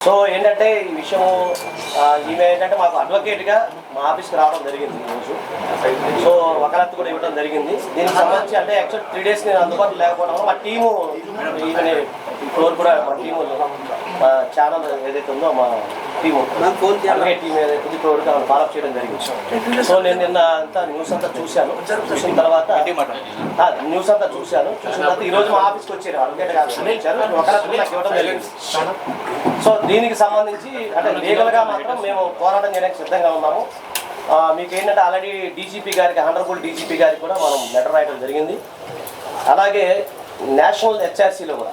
So ఏంటంటే ఈ విషయం ఈమె ఏంటంటే మాకు అడ్వకేట్గా మా ఆఫీస్కి రావడం జరిగింది ఈరోజు. సో వకాలత్తు కూడా ఇవ్వడం జరిగింది. దీనికి సంబంధించి అంటే యాక్చువల్ 3 days నేను అందుబాటులో లేకపోవడం మా టీము ఈమె ఫ్లోర్ కూడా మా టీము ఛానల్ ఏదైతే ఉందో మా టీము అడ్వకేట్ టీం ఏదైతే ఉందో ఇప్పుడు ఫాలోఅప్ చేయడం జరిగింది. సో నేను నిన్న అంతా న్యూస్ అంతా చూసిన తర్వాత చూసిన తర్వాత ఈరోజు మా ఆఫీస్కి వచ్చారు అడ్వకేట్ గారు వకాలత్తు నాకు ఇవ్వడం జరిగింది. సో దీనికి సంబంధించి అంటే లీగల్గా మాత్రం మేము పోరాటం చేయడానికి సిద్ధంగా ఉన్నాము. మీకు ఏంటంటే ఆల్రెడీ డీజీపీ గారికి హానరబుల్ డీజీపీ గారికి కూడా మనం లెటర్ రాయడం జరిగింది. అలాగే నేషనల్ హెచ్ఆర్సీలో కూడా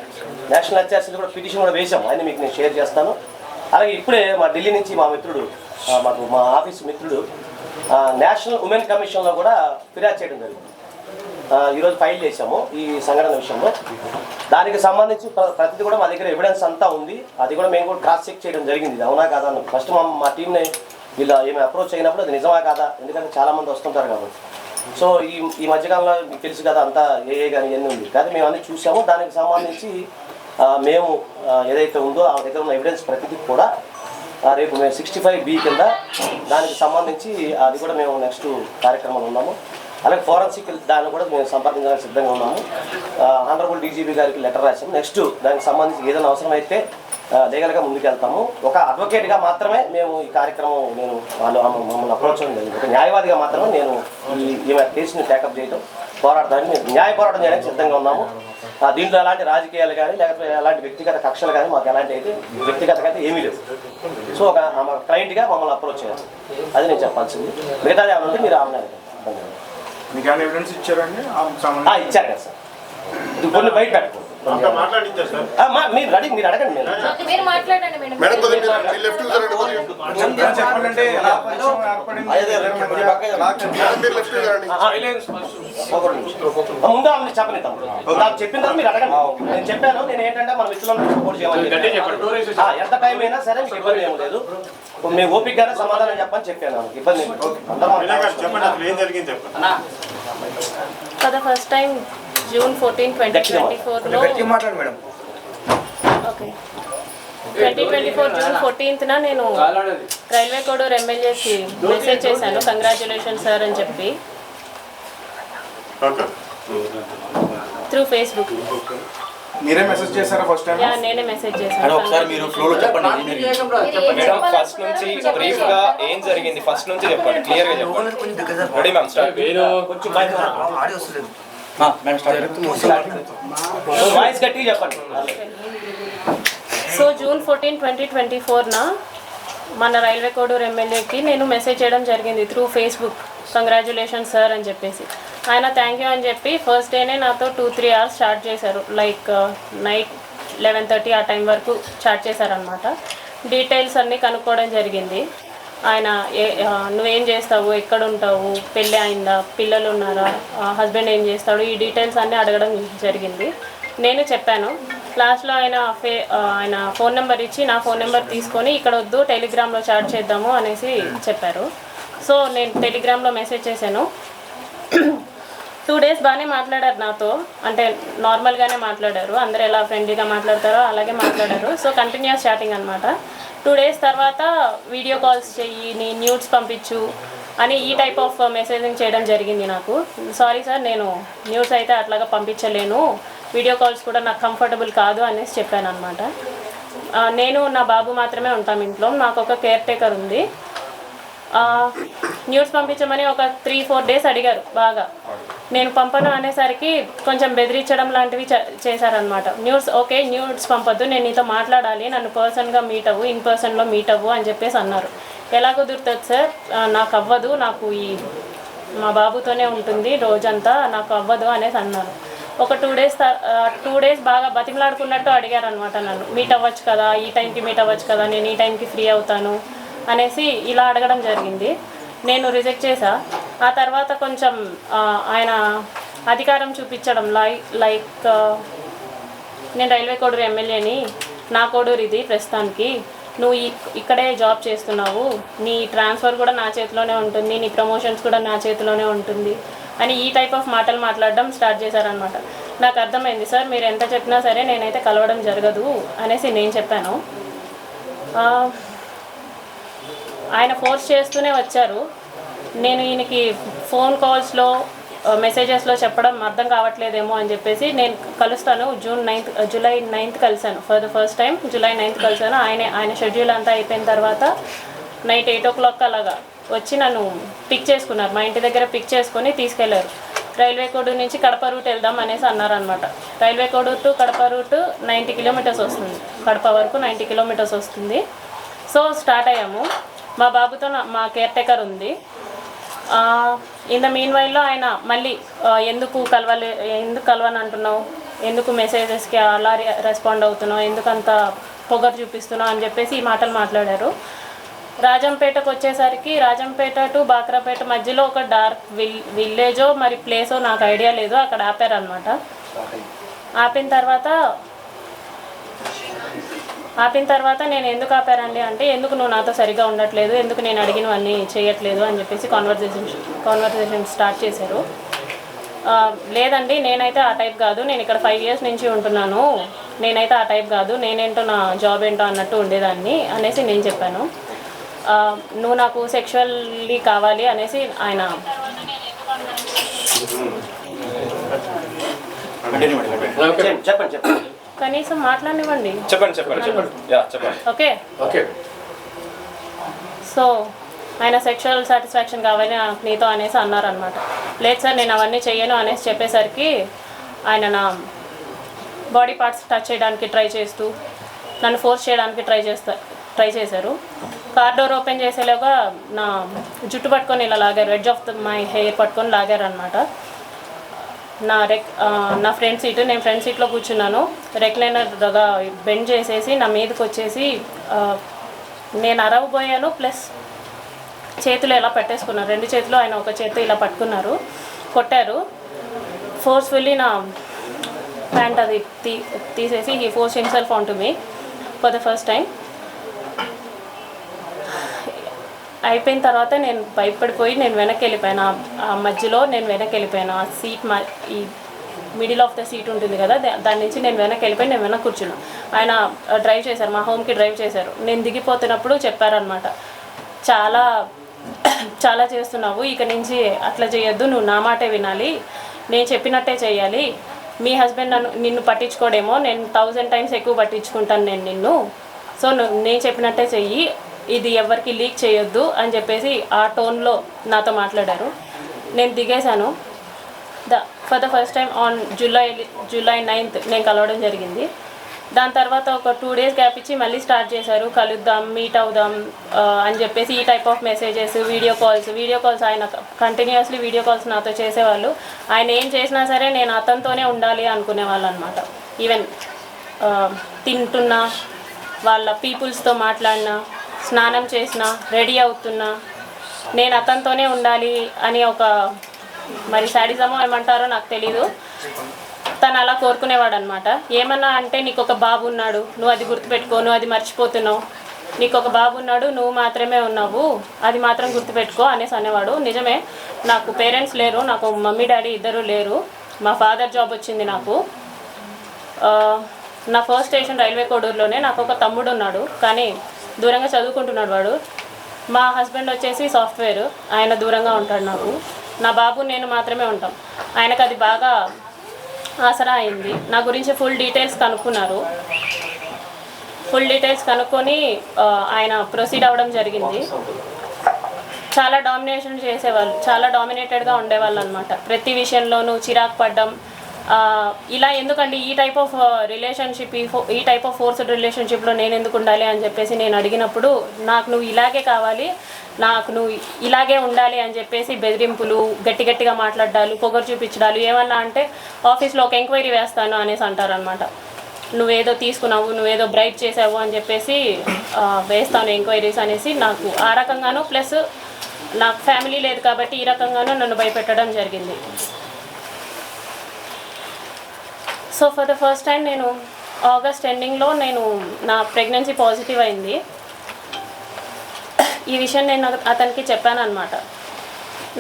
కూడా పిటిషన్ కూడా వేసాము. ఆయన మీకు నేను షేర్ చేస్తాను. అలాగే ఇప్పుడే మా ఢిల్లీ నుంచి మా మిత్రుడు మా ఆఫీస్ మిత్రుడు నేషనల్ ఉమెన్ కమిషన్లో కూడా ఫిర్యాదు చేయడం జరిగింది. ఈరోజు ఫైల్ చేసాము ఈ సంఘటన విషయంలో. దానికి సంబంధించి ప్రతిదీ కూడా మా దగ్గర ఎవిడెన్స్ అంతా ఉంది. అది కూడా మేము కూడా క్రాస్ చెక్ చేయడం జరిగింది. ఇది అవునా కాదా అని ఫస్ట్ మా టీంని వీళ్ళు ఏమి అప్రోచ్ అయినప్పుడు అది నిజమా కాదా, ఎందుకంటే చాలామంది వస్తుంటారు కాబట్టి. సో ఈ మధ్యకాలంలో మీకు తెలుసు కదా అంతా ఏ కానీ ఎన్ని ఉంది కానీ మేము అన్నీ చూసాము. దానికి సంబంధించి మేము ఏదైతే ఉందో ఆ దగ్గర ఉన్న ఎవిడెన్స్ ప్రతిదీ కూడా రేపు మేము 65B కింద దానికి సంబంధించి అది కూడా మేము నెక్స్ట్ కార్యక్రమాలు ఉన్నాము. అలాగే ఫోరెన్సిక్ దాన్ని కూడా మేము సంప్రదించడానికి సిద్ధంగా ఉన్నాము. హానరబుల్ డీజీపీ గారికి లెటర్ రాసాము. నెక్స్ట్ దానికి సంబంధించి ఏదైనా అవసరమైతే లీగల్గా ముందుకెళ్తాము. ఒక అడ్వకేట్గా మాత్రమే మేము ఈ కార్యక్రమం వాళ్ళు మమ్మల్ని అప్రోచ్ అవ్వడం జరిగింది. ఒక న్యాయవాదిగా మాత్రమే నేను ఈ కేసుని టేకప్ చేయడం పోరాడడానికి మేము న్యాయ పోరాటం చేయడానికి సిద్ధంగా ఉన్నాము. దీంట్లో ఎలాంటి రాజకీయాలు కానీ లేకపోతే ఎలాంటి వ్యక్తిగత కక్షలు కానీ మాకు ఎలాంటి అయితే వ్యక్తిగతంగా అయితే ఏమీ లేదు. సో ఒక క్లయింట్గా మమ్మల్ని అప్రోచ్ చేయాలి, అది నేను చెప్పాల్సింది. మిగతాది ఏమైనా ఉంటే మీరు ఆమె ఇచ్చారు కదా సార్. ఇది కొన్ని బయట పెట్టుకోండి. మీరు రెడీ, మీరు అడగండి. ముందు ఆమె చెప్పనిద్దాం. నాకు చెప్పిన తర్వాత మీరు అడగండి. నేను చెప్పాను, నేను ఏంటంటే మన మిత్రులను సపోర్ట్ చేయమని ఎంత టైం అయినా సరే మీకు ఇబ్బంది ఏమి లేదు. మేము ఓపికగానే సమాధానం చెప్పని చెప్పాను. ఇబ్బంది For the first time, June 14, 2024 లో ఓకే 2024 June 14th నేను రైల్వే కోడూరు ఎమ్మెల్యేకి మెసేజ్ చేశాను, కంగ్రాచులేషన్ సార్ అని చెప్పి త్రూ ఫేస్బుక్. మీరే మెసేజ్ చేశారా ఫస్ట్ టైం? యా, నేనే మెసేజ్ చేశాను. ఒకసారి మీరు ఫ్లోలో చెప్పండి మేడం. ఫస్ట్ నుంచి బ్రీఫ్ గా ఏం జరిగింది ఫస్ట్ నుంచి చెప్పండి, క్లియర్ గా చెప్పండి. Ready ma'am, start. కొంచెం వాయిస్ గట్టిగా చెప్పండి. సో June 14, 2024 మన రైల్వే కోడూరు ఎమ్మెల్యేకి నేను మెసేజ్ చేయడం జరిగింది త్రూ ఫేస్బుక్, కంగ్రాచులేషన్ సార్ అని చెప్పేసి. ఆయన థ్యాంక్ యూ అని చెప్పి ఫస్ట్ డేనే నాతో 2-3 hours స్టార్ట్ చేశారు. లైక్ నైట్ 11:30 ఆ టైం వరకు స్టార్ట్ చేశారనమాట. డీటెయిల్స్ అన్నీ కనుక్కోవడం జరిగింది. ఆయన నువ్వేం చేస్తావు, ఎక్కడ ఉంటావు, పెళ్ళి అయిందా, పిల్లలు ఉన్నారా, హస్బెండ్ ఏం చేస్తాడు, ఈ డీటెయిల్స్ అన్నీ అడగడం జరిగింది. నేను చెప్పాను. లాస్ట్లో ఆయన ఫోన్ నెంబర్ ఇచ్చి నా ఫోన్ నెంబర్ తీసుకొని ఇక్కడ వద్దు టెలిగ్రామ్లో చాట్ చేద్దాము అనేసి చెప్పారు. సో నేను టెలిగ్రామ్లో మెసేజ్ చేశాను. 2 days బాగానే మాట్లాడారు నాతో, అంటే నార్మల్గానే మాట్లాడారు. అందరూ ఎలా ఫ్రెండ్లీగా మాట్లాడతారో అలాగే మాట్లాడారు. సో కంటిన్యూస్ చాటింగ్ అనమాట. 2 days తర్వాత వీడియో కాల్స్ చెయ్యి, నీ న్యూడ్స్ పంపించు అని ఈ టైప్ ఆఫ్ మెసేజింగ్ చేయడం జరిగింది నాకు. సారీ సార్, నేను న్యూస్ అయితే అట్లాగా పంపించలేను, వీడియో కాల్స్ కూడా నాకు కంఫర్టబుల్ కాదు అనేసి చెప్పాను అనమాట. నేను నా బాబు మాత్రమే ఉంటాం ఇంట్లో, నాకు ఒక కేర్ టేకర్ ఉంది. న్యూస్ పంపించమని ఒక 3-4 days అడిగారు బాగా. నేను పంపను అనేసరికి కొంచెం బెదిరించడం లాంటివి చేశారనమాట. ఓకే న్యూస్ పంపొద్దు, నేను నీతో మాట్లాడాలి, నన్ను పర్సన్గా మీట్ అవ్వు, ఇన్ పర్సన్లో మీట్ అవ్వు అని చెప్పేసి అన్నారు. ఎలా కుదురుతుంది సార్, నాకు అవ్వదు, నాకు మా బాబుతోనే ఉంటుంది రోజంతా, నాకు అవ్వదు అనేసి అన్నారు. ఒక 2 days బాగా బతిమలాడుకున్నట్టు అడిగారు అనమాట నన్ను. మీట్ అవ్వచ్చు కదా, ఈ టైంకి మీట్ అవ్వచ్చు కదా, నేను ఈ టైంకి ఫ్రీ అవుతాను అనేసి ఇలా అడగడం జరిగింది. నేను రిజెక్ట్ చేశా. ఆ తర్వాత కొంచెం ఆయన అధికారం చూపించడం లైక్ నేను రైల్వే కోడూరు ఎమ్మెల్యేని, నా కోడూరు ఇది ప్రస్తుతానికి, నువ్వు ఇక్కడే జాబ్ చేస్తున్నావు, నీ ట్రాన్స్ఫర్ కూడా నా చేతిలోనే ఉంటుంది, నీ ప్రమోషన్స్ కూడా నా చేతిలోనే ఉంటుంది అని ఈ టైప్ ఆఫ్ మాటలు మాట్లాడడం స్టార్ట్ చేశారనమాట. నాకు అర్థమైంది సార్, మీరు ఎంత చెప్పినా సరే నేనైతే కలవడం జరగదు అనేసి నేను చెప్పాను. ఆయన ఫోర్స్ చేస్తూనే వచ్చారు. నేను ఈయనకి ఫోన్ కాల్స్లో మెసేజెస్లో చెప్పడం అర్థం కావట్లేదేమో అని చెప్పేసి నేను కలుస్తాను. జూలై 9th కలిశాను. For the first time July 9th కలిశాను. ఆయన షెడ్యూల్ అంతా అయిపోయిన తర్వాత నైట్ 8 o'clock అలాగా వచ్చి నన్ను పిక్ చేసుకున్నారు. మా ఇంటి దగ్గర పిక్ చేసుకొని తీసుకెళ్లారు. రైల్వే కోడూరు నుంచి కడప రూట్ వెళ్దాం అనేసి అన్నారనమాట. Railway Koduru to Kadapa route 90 kilometers వస్తుంది. కడప వరకు 90 kilometers వస్తుంది. సో స్టార్ట్ అయ్యాము. మా బాబుతో మా కేర్ టేకర్ ఉంది. ఇన్ ద మీన్ వైల్లో ఆయన మళ్ళీ ఎందుకు కలవని అంటున్నావు, ఎందుకు మెసేజెస్కి అలా రెస్పాండ్ అవుతున్నావు, ఎందుకు అంత పొగరు చూపిస్తున్నావు అని చెప్పేసి ఈ మాటలు మాట్లాడారు. రాజంపేటకు వచ్చేసరికి రాజంపేట టు బాక్రాపేట మధ్యలో ఒక డార్క్ విలేజో మరి ప్లేసో నాకు ఐడియా లేదు, అక్కడ ఆపారనమాట. ఆపిన తర్వాత నేను ఎందుకు ఆపారండి అంటే, ఎందుకు నువ్వు నాతో సరిగా ఉండట్లేదు, ఎందుకు నేను అడిగినవన్నీ చేయట్లేదు అని చెప్పేసి కాన్వర్జేషన్ స్టార్ట్ చేశారు. లేదండి నేనైతే ఆ టైప్ కాదు, నేను ఇక్కడ 5 years నుంచి ఉంటున్నాను, నేనైతే ఆ టైప్ కాదు, నేనేంటో నా జాబ్ ఏంటో అన్నట్టు ఉండేదాన్ని అనేసి నేను చెప్పాను. నువ్వు నాకు సెక్షువల్లీ కావాలి అనేసి ఆయన చెప్పండి. కనీసం మాట్లాడనివ్వండి. చెప్పండి. ఓకే. సో ఆయన సెక్షువల్ సాటిస్ఫాక్షన్ కావాలి నాకు నీతో అనేసి అన్నారనమాట. లేదు సార్ నేను అవన్నీ చెయ్యను అనేసి చెప్పేసరికి ఆయన నా బాడీ పార్ట్స్ టచ్ చేయడానికి ట్రై చేస్తూ నన్ను ఫోర్స్ చేయడానికి ట్రై చేశారు. కార్ డోర్ ఓపెన్ చేసేలాగా నా జుట్టు పట్టుకొని ఇలా లాగారు, ఎడ్జ్ ఆఫ్ మై హెయిర్ పట్టుకొని లాగారు అనమాట. నా ఫ్రంట్ సీటు, నేను ఫ్రంట్ సీట్లో కూర్చున్నాను. రెక్లైనర్గా బెండ్ చేసేసి నా మీదకి వచ్చేసి నేను అరవబోయాను, ప్లస్ చేతులు ఎలా పట్టేసుకున్నారు, 2 చేతులు ఆయన ఒక చేతితో ఇలా పట్టుకున్నారు, కొట్టారు. ఫోర్స్ఫుల్లీ నా ప్యాంట్ అది తీసేసి he force himself on to me for the first time. అయిపోయిన తర్వాత నేను భయపడిపోయి నేను వెనక్కి వెళ్ళిపోయాను. ఆ మధ్యలో నేను వెనక్కి వెళ్ళిపోయాను. ఆ సీట్ ఈ మిడిల్ ఆఫ్ ద సీట్ ఉంటుంది కదా, దాని నుంచి నేను వెనక్కి వెళ్ళిపోయి నేను వెనక్కి కూర్చున్నాను. ఆయన డ్రైవ్ చేశారు, మా హోమ్కి డ్రైవ్ చేశారు. నేను దిగిపోతున్నప్పుడు చెప్పారనమాట, చాలా చాలా చేస్తున్నావు, ఇక నుంచి అట్లా చేయొద్దు, నువ్వు నా మాటే వినాలి, నేను చెప్పినట్టే చేయాలి, మీ హస్బెండ్ నిన్ను పట్టించుకోడేమో, నేను 1000 times ఎక్కువ పట్టించుకుంటాను నేను నిన్ను, సో నేను చెప్పినట్టే చెయ్యి, ఇది ఎవరికి లీక్ చేయొద్దు అని చెప్పేసి ఆ టోన్లో నాతో మాట్లాడారు. నేను దిగేశాను. For the first time on July 9th నేను కలవడం జరిగింది. దాని తర్వాత ఒక 2 days గ్యాప్ ఇచ్చి మళ్ళీ స్టార్ట్ చేశారు, కలుద్దాం, మీట్ అవుదాం అని చెప్పేసి ఈ type of messages, video calls ఆయన కంటిన్యూస్లీ వీడియో కాల్స్ నాతో చేసేవాళ్ళు. ఆయన ఏం చేసినా సరే నేను అతనితోనే ఉండాలి అనుకునేవాళ్ళు అనమాట. ఈవెన్ తింటున్నా, వాళ్ళ పీపుల్స్తో మాట్లాడినా, స్నానం చేసినా, రెడీ అవుతున్నా నేను అతనితోనే ఉండాలి అని ఒక మరి శాడిజమో ఏమంటారో నాకు తెలీదు, తను అలా కోరుకునేవాడు అనమాట. ఏమన్నా అంటే నీకు ఒక బాబు ఉన్నాడు, నువ్వు అది గుర్తుపెట్టుకో, నువ్వు అది మర్చిపోతున్నావు, నీకు ఒక బాబు ఉన్నాడు, నువ్వు మాత్రమే ఉన్నావు, అది మాత్రం గుర్తుపెట్టుకో అనేసి అనేవాడు. నిజమే, నాకు పేరెంట్స్ లేరు, నాకు మమ్మీ డాడీ ఇద్దరు లేరు. మా ఫాదర్ జాబ్ వచ్చింది నాకు. నా ఫస్ట్ స్టేషన్ రైల్వే కోడూరులోనే. నాకు ఒక తమ్ముడు ఉన్నాడు, కానీ దూరంగా చదువుకుంటున్నాడు వాడు. మా హస్బెండ్ వచ్చేసి సాఫ్ట్వేర్, ఆయన దూరంగా ఉంటాడు నాకు. నా బాబు నేను మాత్రమే ఉంటాం. ఆయనకు అది బాగా ఆసరా అయింది. నా గురించి ఫుల్ డీటెయిల్స్ కనుక్కొని ఆయన ప్రొసీడ్ అవ్వడం జరిగింది. చాలా డామినేషన్ చేసేవాళ్ళు, చాలా డామినేటెడ్గా ఉండేవాళ్ళు అనమాట. ప్రతి విషయంలోనూ చిరాకు పడ్డం, ఇలా ఎందుకండి ఈ టైప్ ఆఫ్ రిలేషన్షిప్, ఈ టైప్ ఆఫ్ ఫోర్స్డ్ రిలేషన్షిప్లో నేను ఎందుకు ఉండాలి అని చెప్పేసి నేను అడిగినప్పుడు, నాకు నువ్వు ఇలాగే కావాలి, నాకు నువ్వు ఇలాగే ఉండాలి అని చెప్పేసి బెదిరింపులు, గట్టిగా మాట్లాడాలు, పొగరు చూపించడాలు, ఏమన్నా అంటే ఆఫీస్లో ఒక ఎంక్వైరీ వేస్తాను అనేసి అంటారనమాట. నువ్వేదో తీసుకున్నావు, నువ్వేదో బ్రైట్ చేసావు అని చెప్పేసి వేస్తాను ఎంక్వైరీస్ అనేసి, నాకు ఆ రకంగాను, ప్లస్ నాకు ఫ్యామిలీ లేదు కాబట్టి ఈ రకంగానూ నన్ను భయపెట్టడం జరిగింది. So for the first time నేను ఆగస్ట్ ఎండింగ్లో నా ప్రెగ్నెన్సీ పాజిటివ్ అయింది. ఈ విషయం నేను అతనికి చెప్పాను అనమాట,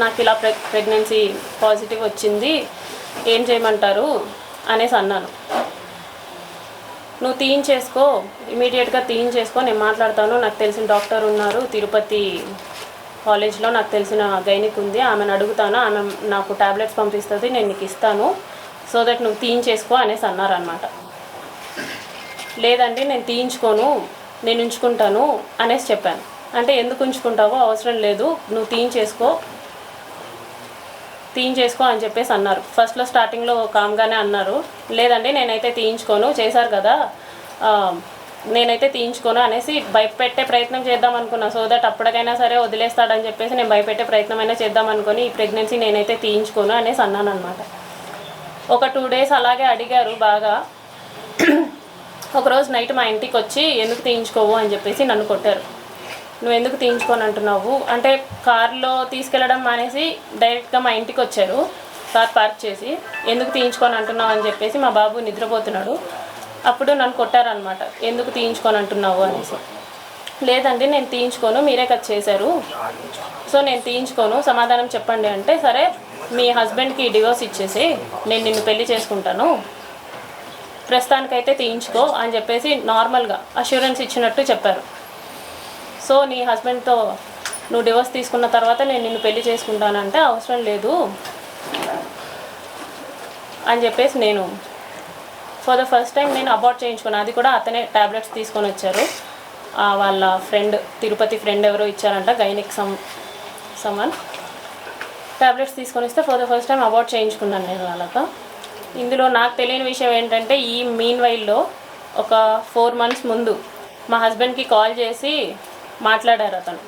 నాకు ఇలా ప్రెగ్నెన్సీ పాజిటివ్ వచ్చింది, ఏం చేయమంటారు అనేసి అన్నాను. నువ్వు తీయించేసుకో, ఇమీడియట్గా తీయించేసుకో, నేను మాట్లాడతాను, నాకు తెలిసిన డాక్టర్ ఉన్నారు తిరుపతి కాలేజ్లో, నాకు తెలిసిన గైనిక్ ఉంది, ఆమెను అడుగుతాను, ఆమె నాకు టాబ్లెట్స్ పంపిస్తుంది, నేను నీకు ఇస్తాను, సో దట్ నువ్వు తీయించేసుకో అనేసి అన్నారనమాట. లేదండి నేను తీయించుకోను, నేను ఉంచుకుంటాను అనేసి చెప్పాను. అంటే ఎందుకు ఉంచుకుంటావో, అవసరం లేదు, నువ్వు తీయించేసుకో అని చెప్పేసి అన్నారు. ఫస్ట్లో స్టార్టింగ్లో కామ్గానే అన్నారు, లేదండి నేనైతే తీయించుకోను, చేశారు కదా నేనైతే తీయించుకోను అనేసి భయపెట్టే ప్రయత్నం చేద్దాం అనుకున్నా. సో దట్ అప్పటికైనా సరే వదిలేస్తాడని చెప్పేసి నేను భయపెట్టే ప్రయత్నమైనా చేద్దాం అనుకుని ఈ ప్రెగ్నెన్సీ నేనైతే తీయించుకోను అనేసి అన్నాను అనమాట. ఒక 2 days అలాగే అడిగారు బాగా. ఒకరోజు నైట్ మా ఇంటికి వచ్చి ఎందుకు తీయించుకోవు అని చెప్పేసి నన్ను కొట్టారు. నువ్వు ఎందుకు తీయించుకొని అంటున్నావు అంటే, కార్లో తీసుకెళ్ళడం మానేసి డైరెక్ట్గా మా ఇంటికి వచ్చారు, కార్ పార్క్ చేసి, ఎందుకు తీయించుకొని అంటున్నావు అని చెప్పేసి, మా బాబు నిద్రపోతున్నాడు, అప్పుడు నన్ను కొట్టారనమాట, ఎందుకు తీయించుకొని అంటున్నావు అనేసి. లేదండి నేను తీయించుకోను, మీరే కదా చేశారు, సో నేను తీయించుకోను, సమాధానం చెప్పండి అంటే, సరే మీ హస్బెండ్కి డివోర్స్ ఇచ్చేసి నేను నిన్ను పెళ్లి చేసుకుంటాను, ప్రస్తుతానికైతే తీయించుకో అని చెప్పేసి నార్మల్గా అష్యూరెన్స్ ఇచ్చినట్టు చెప్పారు. సో నీ హస్బెండ్తో నువ్వు డివోర్స్ తీసుకున్న తర్వాత నేను నిన్ను పెళ్లి చేసుకుంటానంటే అవసరం లేదు అని చెప్పేసి నేను ఫర్ ద ఫస్ట్ టైం నేను అబార్ట్ చేయించుకున్నాను. అది కూడా అతనే ట్యాబ్లెట్స్ తీసుకొని వచ్చారు, వాళ్ళ ఫ్రెండ్ తిరుపతి ఫ్రెండ్ ఎవరో ఇచ్చారంట, గైనిక్ సమ్మన్ ట్యాబ్లెట్స్ తీసుకొని వస్తే for the first time abort చేయించుకున్నాను నేను వాళ్ళతో. ఇందులో నాకు తెలియని విషయం ఏంటంటే, ఈ మీన్ వైల్లో ఒక 4 months ముందు మా హస్బెండ్కి కాల్ చేసి మాట్లాడారు అతను.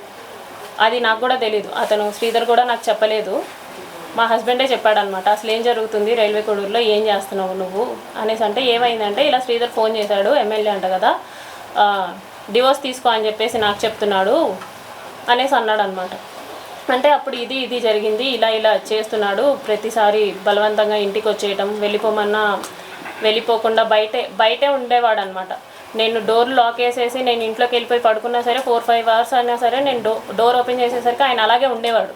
అది నాకు కూడా తెలీదు, అతను శ్రీధర్ కూడా నాకు చెప్పలేదు, మా హస్బెండే చెప్పాడనమాట. అసలు ఏం జరుగుతుంది రైల్వే కోడూరులో, ఏం చేస్తున్నావు నువ్వు అనేసి అంటే, ఏమైందంటే ఇలా శ్రీధర్ ఫోన్ చేశాడు, ఎమ్మెల్యే అంట కదా, డివోర్స్ తీసుకో అని చెప్పేసి నాకు చెప్తున్నాడు అనేసి అన్నాడు అనమాట. అంటే అప్పుడు ఇది జరిగింది, ఇలా చేస్తున్నాడు, ప్రతిసారి బలవంతంగా ఇంటికి వచ్చేయటం, వెళ్ళిపోమన్నా వెళ్ళిపోకుండా బయటే ఉండేవాడు అనమాట. నేను డోర్ లాక్ వేసేసి నేను ఇంట్లోకి వెళ్ళిపోయి పడుకున్నా సరే 4-5 hours అయినా సరే నేను డోర్ ఓపెన్ చేసేసరికి ఆయన అలాగే ఉండేవాడు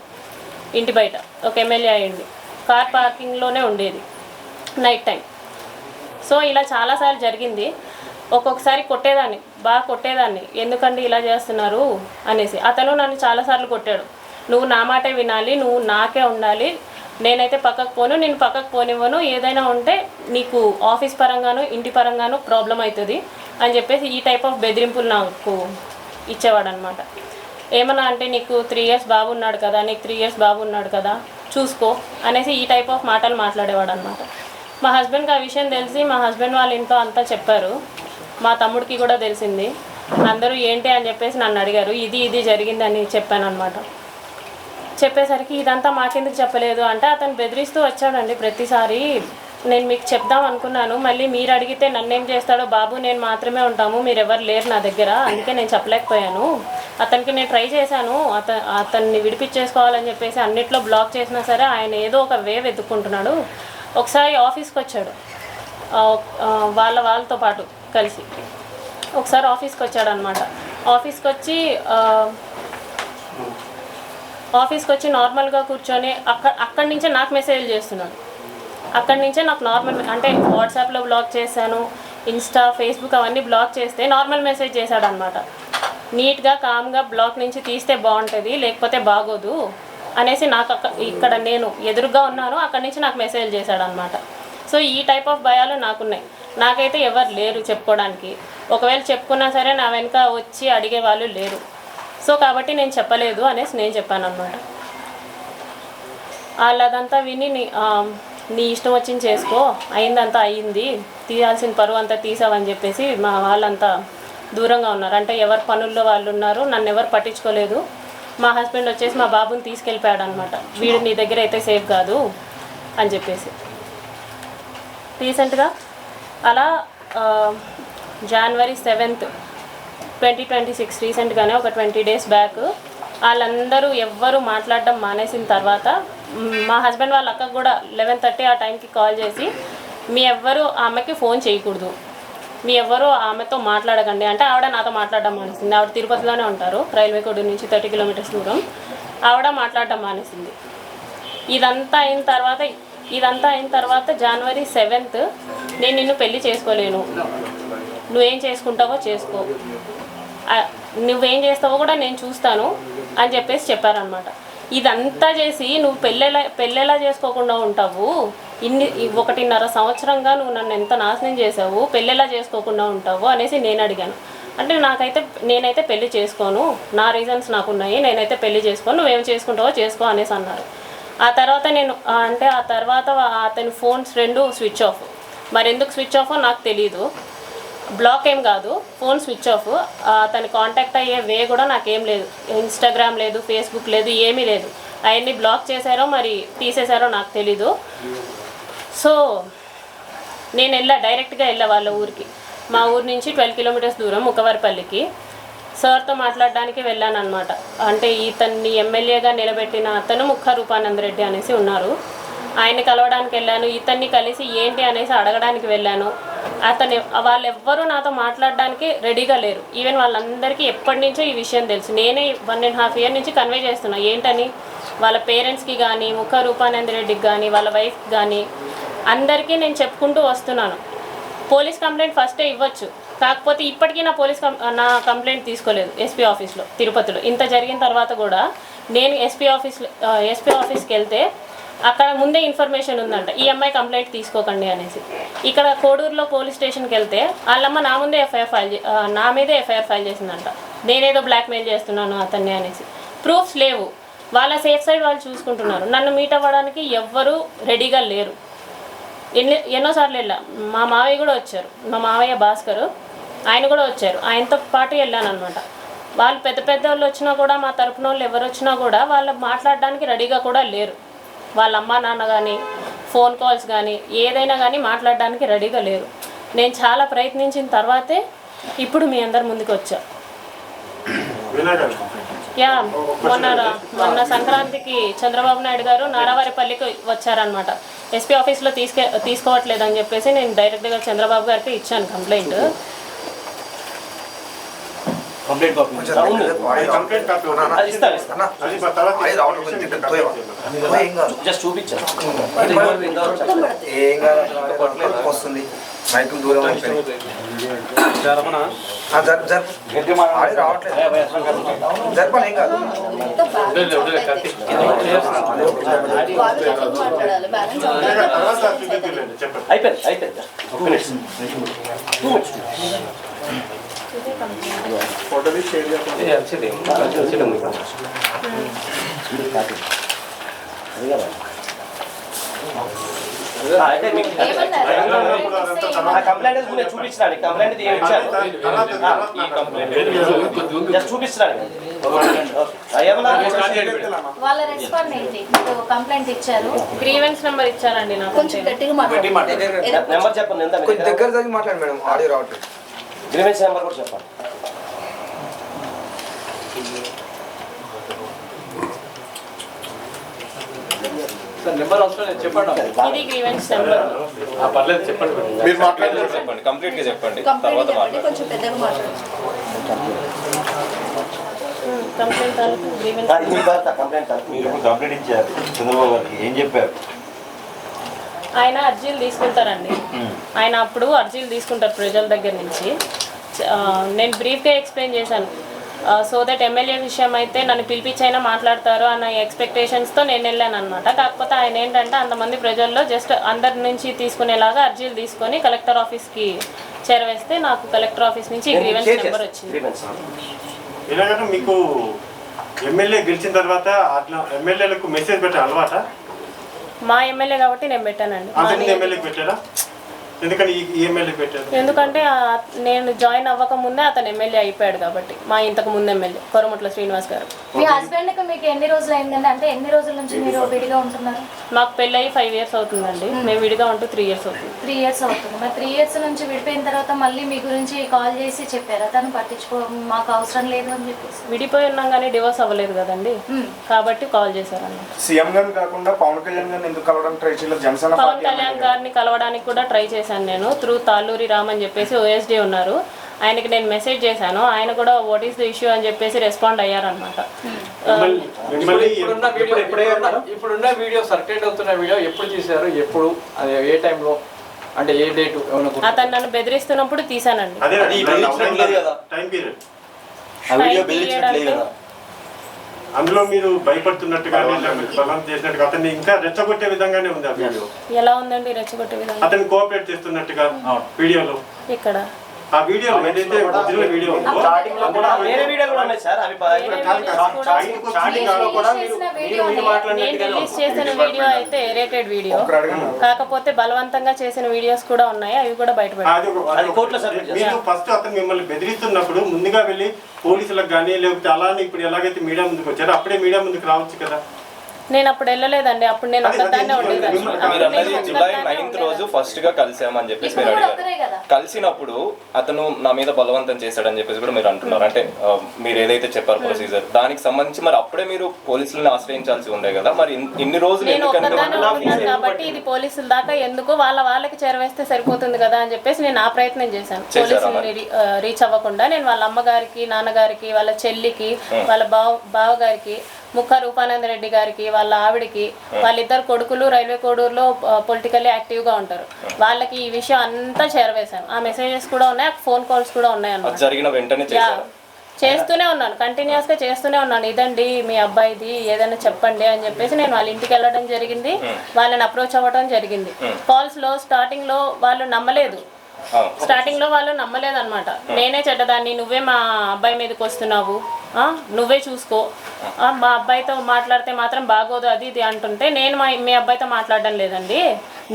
ఇంటి బయట. ఒక ఎమ్మెల్యే అయ్యింది, కార్ పార్కింగ్లోనే ఉండేది నైట్ టైం. సో ఇలా చాలాసార్లు జరిగింది. ఒక్కొక్కసారి బాగా కొట్టేదాన్ని, ఎందుకంటే ఇలా చేస్తున్నారు అనేసి. అతను నన్ను చాలాసార్లు కొట్టాడు, నువ్వు నా మాటే వినాలి, నువ్వు నాకే ఉండాలి, నేనైతే పక్కకు పోను, నేను పక్కకు పోనివ్వను, ఏదైనా ఉంటే నీకు ఆఫీస్ పరంగాను ఇంటి పరంగాను ప్రాబ్లం అవుతుంది అని చెప్పేసి ఈ టైప్ ఆఫ్ బెదిరింపులు నాకు ఇచ్చేవాడు అనమాట. ఏమన్నా అంటే, నీకు 3 years బాబు ఉన్నాడు కదా, నీకు 3 years బాబు ఉన్నాడు కదా, చూసుకో అనేసి ఈ టైప్ ఆఫ్ మాటలు మాట్లాడేవాడు అనమాట. మా హస్బెండ్కి ఆ విషయం తెలిసి మా హస్బెండ్ వాళ్ళ ఇంట్లో అంతా చెప్పారు, మా తమ్ముడికి కూడా తెలిసింది. అందరూ ఏంటి అని చెప్పేసి నన్ను అడిగారు, ఇది జరిగిందని చెప్పాను అనమాట. చెప్పేసరికి ఇదంతా మాకెందుకు చెప్పలేదు అంటే, అతను బెదిరిస్తూ వచ్చాడండి ప్రతిసారి. నేను మీకు చెప్దాం అనుకున్నాను, మళ్ళీ మీరు అడిగితే నన్నేం చేస్తాడో, బాబు నేను మాత్రమే ఉంటాము, మీరు ఎవరు లేరు నా దగ్గర, అందుకే నేను చెప్పలేకపోయాను. అతనికి నేను ట్రై చేశాను, అతన్ని విడిపించేసుకోవాలని చెప్పేసి అన్నిట్లో బ్లాక్ చేసినా సరే ఆయన ఏదో ఒక వే వెతుక్కుంటున్నాడు. ఒకసారి ఆఫీస్కి వచ్చాడు, వాళ్ళతో పాటు కలిసి ఒకసారి ఆఫీస్కి వచ్చాడనమాట. ఆఫీస్కి వచ్చి నార్మల్గా కూర్చొని అక్కడి నుంచే నాకు మెసేజ్ చేస్తున్నాడు. అక్కడి నుంచే నాకు నార్మల్ అంటే వాట్సాప్లో బ్లాక్ చేశాను, ఇన్స్టా ఫేస్బుక్ అవన్నీ బ్లాక్ చేస్తే నార్మల్ మెసేజ్ చేశాడు అనమాట. నీట్గా కామ్గా బ్లాక్ నుంచి తీస్తే బాగుంటుంది, లేకపోతే బాగోదు అనేసి నాకు ఇక్కడ నేను ఎదురుగా ఉన్నాను, అక్కడి నుంచి నాకు మెసేజ్ చేశాడు అనమాట. సో ఈ టైప్ ఆఫ్ భయాలు నాకున్నాయి. నాకైతే ఎవరు లేరు చెప్పుకోవడానికి, ఒకవేళ చెప్పుకున్నా సరే నా వెనుక వచ్చి అడిగే వాళ్ళు లేరు. సో కాబట్టి నేను చెప్పలేదు అనేసి నేను చెప్పాను అనమాట. వాళ్ళదంతా విని నీ ఇష్టం వచ్చింది చేసుకో, అయిందంతా అయ్యింది, తీయాల్సిన పరువు అంతా తీసావని చెప్పేసి మా వాళ్ళంతా దూరంగా ఉన్నారు. అంటే ఎవరి పనుల్లో వాళ్ళు ఉన్నారు, నన్ను ఎవరు పట్టించుకోలేదు. మా హస్బెండ్ వచ్చేసి మా బాబుని తీసుకెళ్ళిపోయాడు అనమాట, వీడు నీ దగ్గర అయితే సేఫ్ కాదు అని చెప్పేసి. రీసెంట్గా అలా January 7th 2026 రీసెంట్గానే ఒక 20 days బ్యాక్ వాళ్ళందరూ ఎవ్వరూ మాట్లాడడం మానేసిన తర్వాత మా హస్బెండ్ వాళ్ళ అక్కకు కూడా 11:30 ఆ టైంకి కాల్ చేసి, మీ ఎవ్వరూ ఆమెకి ఫోన్ చేయకూడదు, మీ ఎవ్వరూ ఆమెతో మాట్లాడకండి అంటే, ఆవిడ నాతో మాట్లాడడం మానేసింది. ఆవిడ తిరుపతిలోనే ఉంటారు, రైల్వే కోడూరు నుంచి 30 kilometers దూరం. ఆవిడ మాట్లాడడం మానేసింది. ఇదంతా అయిన తర్వాత January 7th నేను నిన్ను పెళ్లి చేసుకోలేను, నువ్వేం చేసుకుంటావో చేసుకో, నువ్వేం చేస్తావో కూడా నేను చూస్తాను అని చెప్పేసి చెప్పారనమాట. ఇదంతా చేసి నువ్వు పెళ్ళెలా చేసుకోకుండా ఉంటావు, 1.5 సంవత్సరంగా నువ్వు నన్ను ఎంత నాశనం చేసావు, పెళ్ళెలా చేసుకోకుండా ఉంటావు అనేసి నేను అడిగాను. అంటే నేనైతే పెళ్లి చేసుకోను, నా రీజన్స్ నాకున్నాయి, నేనైతే పెళ్లి చేసుకోను, నువ్వేం చేసుకుంటావో చేసుకో అనేసి అన్నారు. ఆ తర్వాత అతని ఫోన్స్ 2 స్విచ్ ఆఫ్. మరి ఎందుకు స్విచ్ ఆఫ్ నాకు తెలియదు, బ్లాక్ ఏం కాదు, ఫోన్ స్విచ్ ఆఫ్. అతని కాంటాక్ట్ అయ్యే వే కూడా నాకేం లేదు, ఇన్స్టాగ్రామ్ లేదు, ఫేస్బుక్ లేదు, ఏమీ లేదు. అవన్నీ బ్లాక్ చేశారో మరి తీసేశారో నాకు తెలీదు. సో నేను డైరెక్ట్గా వెళ్ళా వాళ్ళ ఊరికి. మా ఊరు నుంచి 12 కిలోమీటర్స్ దూరం ముఖవర్పల్లికి సార్తో మాట్లాడడానికి వెళ్ళాను అనమాట. అంటే ఇతన్ని ఎమ్మెల్యేగా నిలబెట్టిన అతను ముఖ రూపానంద రెడ్డి అనేసి ఉన్నారు, ఆయన్ని కలవడానికి వెళ్ళాను. ఇతన్ని కలిసి ఏంటి అనేసి అడగడానికి వెళ్ళాను. వాళ్ళెవ్వరూ నాతో మాట్లాడడానికి రెడీగా లేరు. ఈవెన్ వాళ్ళందరికీ ఎప్పటి నుంచో ఈ విషయం తెలుసు. నేనే 1.5 ఇయర్ నుంచి కన్వే చేస్తున్నా ఏంటని. వాళ్ళ పేరెంట్స్కి కానీ, ముఖ రూపానంద రెడ్డికి కానీ, వాళ్ళ వైఫ్కి కానీ అందరికీ నేను చెప్పుకుంటూ వస్తున్నాను. పోలీస్ కంప్లైంట్ ఫస్టే ఇవ్వచ్చు, కాకపోతే ఇప్పటికీ నా కంప్లైంట్ తీసుకోలేదు ఎస్పీ ఆఫీస్లో తిరుపతిలో. ఇంత జరిగిన తర్వాత కూడా నేను ఎస్పీ ఆఫీస్కి వెళ్తే అక్కడ ముందే ఇన్ఫర్మేషన్ ఉందంట, ఈ అమ్మాయి కంప్లైంట్ తీసుకోకండి అనేసి. ఇక్కడ కోడూరులో పోలీస్ స్టేషన్కి వెళ్తే వాళ్ళమ్మ నా మీదే ఎఫ్ఐఆర్ ఫైల్ చేసిందంట, నేనేదో బ్లాక్మెయిల్ చేస్తున్నాను అతన్ని అనేసి. ప్రూఫ్స్ లేవు, వాళ్ళ సేఫ్ సైడ్ వాళ్ళు చూసుకుంటున్నారు. నన్ను మీట్ అవ్వడానికి ఎవ్వరూ రెడీగా లేరు. ఎన్నోసార్లు వెళ్ళా, మా మావయ్య కూడా వచ్చారు, మా మావయ్య భాస్కర్ ఆయన కూడా వచ్చారు, ఆయనతో పాటు వెళ్ళాను అనమాట. వాళ్ళు పెద్ద వాళ్ళు వచ్చినా కూడా, మా తరపున వాళ్ళు ఎవరు వచ్చినా కూడా వాళ్ళు మాట్లాడడానికి రెడీగా కూడా లేరు. వాళ్ళ అమ్మ నాన్న కానీ, ఫోన్ కాల్స్ కానీ, ఏదైనా కానీ మాట్లాడడానికి రెడీగా లేరు. నేను చాలా ప్రయత్నించిన తర్వాతే ఇప్పుడు మీ అందరి ముందుకు వచ్చా. మొన్న సంక్రాంతికి చంద్రబాబు నాయుడు గారు నారావారిపల్లికి వచ్చారనమాట. ఎస్పీ ఆఫీస్లో తీసుకోవట్లేదు అని చెప్పేసి నేను డైరెక్ట్గా చంద్రబాబు గారికి ఇచ్చాను కంప్లైంట్. వస్తుంది మైకు దూరం రావట్లేదు, జరపాలి ఏం కాదు. అయిపోయింది. ఫోటో షేర్ అంటే కంప్లైంట్ చూపించడానికి కంప్లైంట్ చూపించడానికి వాళ్ళ రెస్పాండ్ ఏంటి? కంప్లైంట్ ఇచ్చారు, గ్రీవెన్స్ నెంబర్ ఇచ్చారండి నాకు. కొంచెం గట్టిగా మాట్లాడండి. నెంబర్ చెప్పండి, ఎంత దగ్గర దగ్గర మాట్లాడు మేడం, ఆడియో రావట్లేదు. గ్రీవెన్స్ నెంబర్ కూడా చెప్పండి. ఇది గ్రీవెన్స్ నెంబర్. పర్లేదు చెప్పండి, మీరు మాట్లాడండి, చెప్పండి కంప్లీట్ గా చెప్పండి, తర్వాత కంప్లైంట్ మాట్లాడండి. కొంచెం పెద్దగా మాట్లాడండి. కంప్లైంట్ తాలూకు గ్రీవెన్స్ మీరు కంప్లైంట్ ఇచ్చారు చంద్రబాబు గారికి, ఏం చెప్పారు? ఆయన అర్జీలు తీసుకుంటారండి. ఆయన అప్పుడు అర్జీలు తీసుకుంటారు ప్రజల దగ్గర నుంచి. నేను బ్రీఫ్గా ఎక్స్ప్లెయిన్ చేశాను. సో దట్ ఎమ్మెల్యే విషయం అయితే నన్ను పిలిపించైనా మాట్లాడతారు అన్న ఎక్స్పెక్టేషన్స్తో నేను వెళ్ళాను అనమాట. కాకపోతే ఆయన ఏంటంటే అంతమంది ప్రజల్లో జస్ట్ అందరి నుంచి తీసుకునేలాగా అర్జీలు తీసుకొని కలెక్టర్ ఆఫీస్కి చేరవేస్తే నాకు కలెక్టర్ ఆఫీస్ నుంచి గ్రీవెన్స్ నెంబర్ వచ్చింది. ఇలాగంటే మీకు ఎమ్మెల్యే గెలిచిన తర్వాత అట్లా ఎమ్మెల్యేలకు మెసేజ్ పెట్టే అలవాట? మా ఎమ్మెల్యే కాబట్టి నేను పెట్టానండి. ఎమ్మెల్యేకి పెట్టారా? ఎందుకని ఈ ఎమ్మెల్యే పెట్టారు? ఎందుకంటే నేను జాయిన్ అవ్వక ముందే అతను ఎమ్మెల్యే అయిపోయాడు కాబట్టి, మా ఇంతకు ముందు ఎమ్మెల్యే కొరముట్ల శ్రీనివాస్ గారు. మీ హస్బెండ్కి మీకు ఎన్ని రోజులు అయిందండి? అంటే ఎన్ని రోజుల నుంచి మీరు విడిగా ఉంటున్నారు? మాకు పెళ్ళి అయ్యి 5 years అవుతుందండి. మేము విడిగా ఉంటూ 3 years అవుతుంది. 3 years అవుతుంది. మరి 3 years నుంచి విడిపోయిన తర్వాత మళ్ళీ మీ గురించి కాల్ చేసి చెప్పారా? తను పట్టించుకో, మాకు అవసరం లేదు అని చెప్పేసి. విడిపోయి ఉన్నాం కానీ డివోర్స్ అవ్వలేదు కదండి, కాబట్టి కాల్ చేశారన్నమాట. సీఎం గారిని కాకుండా పవన్ కళ్యాణ్ గారిని ఎందుకు కలవడం ట్రై చేయలేదు? జనసేన పవన్ కళ్యాణ్ గారిని కలవడానికి కూడా ట్రై చేశాను నేను, త్రూ తాళ్ళూరి రామ్ అని చెప్పేసి OSD ఉన్నారు, ఆయనకి నేను మెసేజ్ చేశాను. ఆయన కూడా వాట్ ఈస్ ద ఇష్యూ అని చెప్పేసి రెస్పాండ్ అయ్యారనమాట. ఇప్పుడున్న వీడియో సర్టెంట్ అవుతున్న వీడియో ఎప్పుడు తీశారు, ఎప్పుడు, అది ఏ టైంలో? అంటే ఏ డేట్ అతను నన్ను బెదిరిస్తున్నప్పుడు తీసానండి. అదే అది బెదిరించట్లేదు కదా. టైం పీరియడ్ ఆ వీడియో టైం బెదిరించట్లేదు పీరియడ్ కదా. అందులో మీరు భయపడుతున్నట్టుగా బలం చేసినట్టుగా అతన్ని ఇంకా రెచ్చగొట్టే విధంగానే ఉంది ఆ వీడియో. ఎలా ఉందండి రెచ్చగొట్టే విధంగా? అతన్ని కోఆపరేట్ చేస్తున్నట్టుగా వీడియోలో ఇక్కడ ఆ వీడియో ఏదైతే ఒరిజినల్ వీడియో ఉందో స్టార్టింగ్ లో కూడా వేరే వీడియోలు కూడా ఉన్నాయి సార్. అవి స్టార్టింగ్ లో కూడా మీరు నేను రిలీజ్ చేసిన వీడియో అయితే ఎరేటెడ్ వీడియో, కాకపోతే బలవంతంగా చేసిన వీడియోస్ కూడా ఉన్నాయి, అవి కూడా బయటపడ్డాయి. అది కోర్టులో సబ్మిట్ చేస్తారు. మీరు ఫస్ట్ అతను మిమ్మల్ని బెదిరిస్తున్నప్పుడు ముందుగా వెళ్ళి పోలీసులకు కానీ లేకపోతే అలానే ఇప్పుడు ఎలాగైతే మీడియా ముందుకు వచ్చారో అప్పుడే మీడియా ముందుకు రావచ్చు కదా. నేను అప్పుడు వెళ్ళలేదండి, అప్పుడు నేను ఒక్కదాన్నే ఉండేదాన్ని. మీరు అన్నది జూలై 9th రోజు ఫస్ట్ గా కలిసామని చెప్పేసి మీరు అడిగారు. కలిసినప్పుడు అతను నా మీద బలవంతం చేశాడని చెప్పేసి కూడా మీరు అంటున్నారు. అంటే మీరు ఏదైతే చెప్పారు ప్రొసీజర్ దానికి సంబంధించి మరి అప్పుడే మీరు పోలీసులను ఆశ్రయించాల్సి ఉండే కదా. మరి ఇన్ని రోజులు నేను ఒక్కదాన్నే ఉంటున్నాను కాబట్టి ఇది పోలీసుల దాకా ఎందుకు వాళ్ళకి చేరవేస్తే సరిపోతుంది కదా అని చెప్పేసి నేను ఆ ప్రయత్నం చేశాను. పోలీసులు రీచ్ అవ్వకుండా నేను వాళ్ళ అమ్మగారికి, నాన్నగారికి, వాళ్ళ చెల్లికి, వాళ్ళ బావగారికి, ముఖ రూపానంద రెడ్డి గారికి, వాళ్ళ ఆవిడికి, వాళ్ళిద్దరు కొడుకులు రైల్వే కోడూరులో పొలిటికల్లీ యాక్టివ్గా ఉంటారు, వాళ్ళకి ఈ విషయం అంతా చేరవేశాను. ఆ మెసేజెస్ కూడా ఉన్నాయి, ఆ ఫోన్ కాల్స్ కూడా ఉన్నాయి అన్నమాట. జరిగిన వెంటనే చేస్తూనే ఉన్నాను, కంటిన్యూస్గా చేస్తూనే ఉన్నాను. ఇదండి మీ అబ్బాయిది, ఏదైనా చెప్పండి అని చెప్పేసి నేను వాళ్ళ ఇంటికి వెళ్ళడం జరిగింది, వాళ్ళని అప్రోచ్ అవ్వడం జరిగింది. కాల్స్లో స్టార్టింగ్ లో వాళ్ళు నమ్మలేదన్నమాట. నేనే చెడ్డదాన్ని, నువ్వే మా అబ్బాయి మీదకి వస్తున్నావు, నువ్వే చూసుకో, మా అబ్బాయితో మాట్లాడితే మాత్రం బాగోదు అది ఇది అంటుంటే, నేను మీ అబ్బాయితో మాట్లాడడం లేదండి,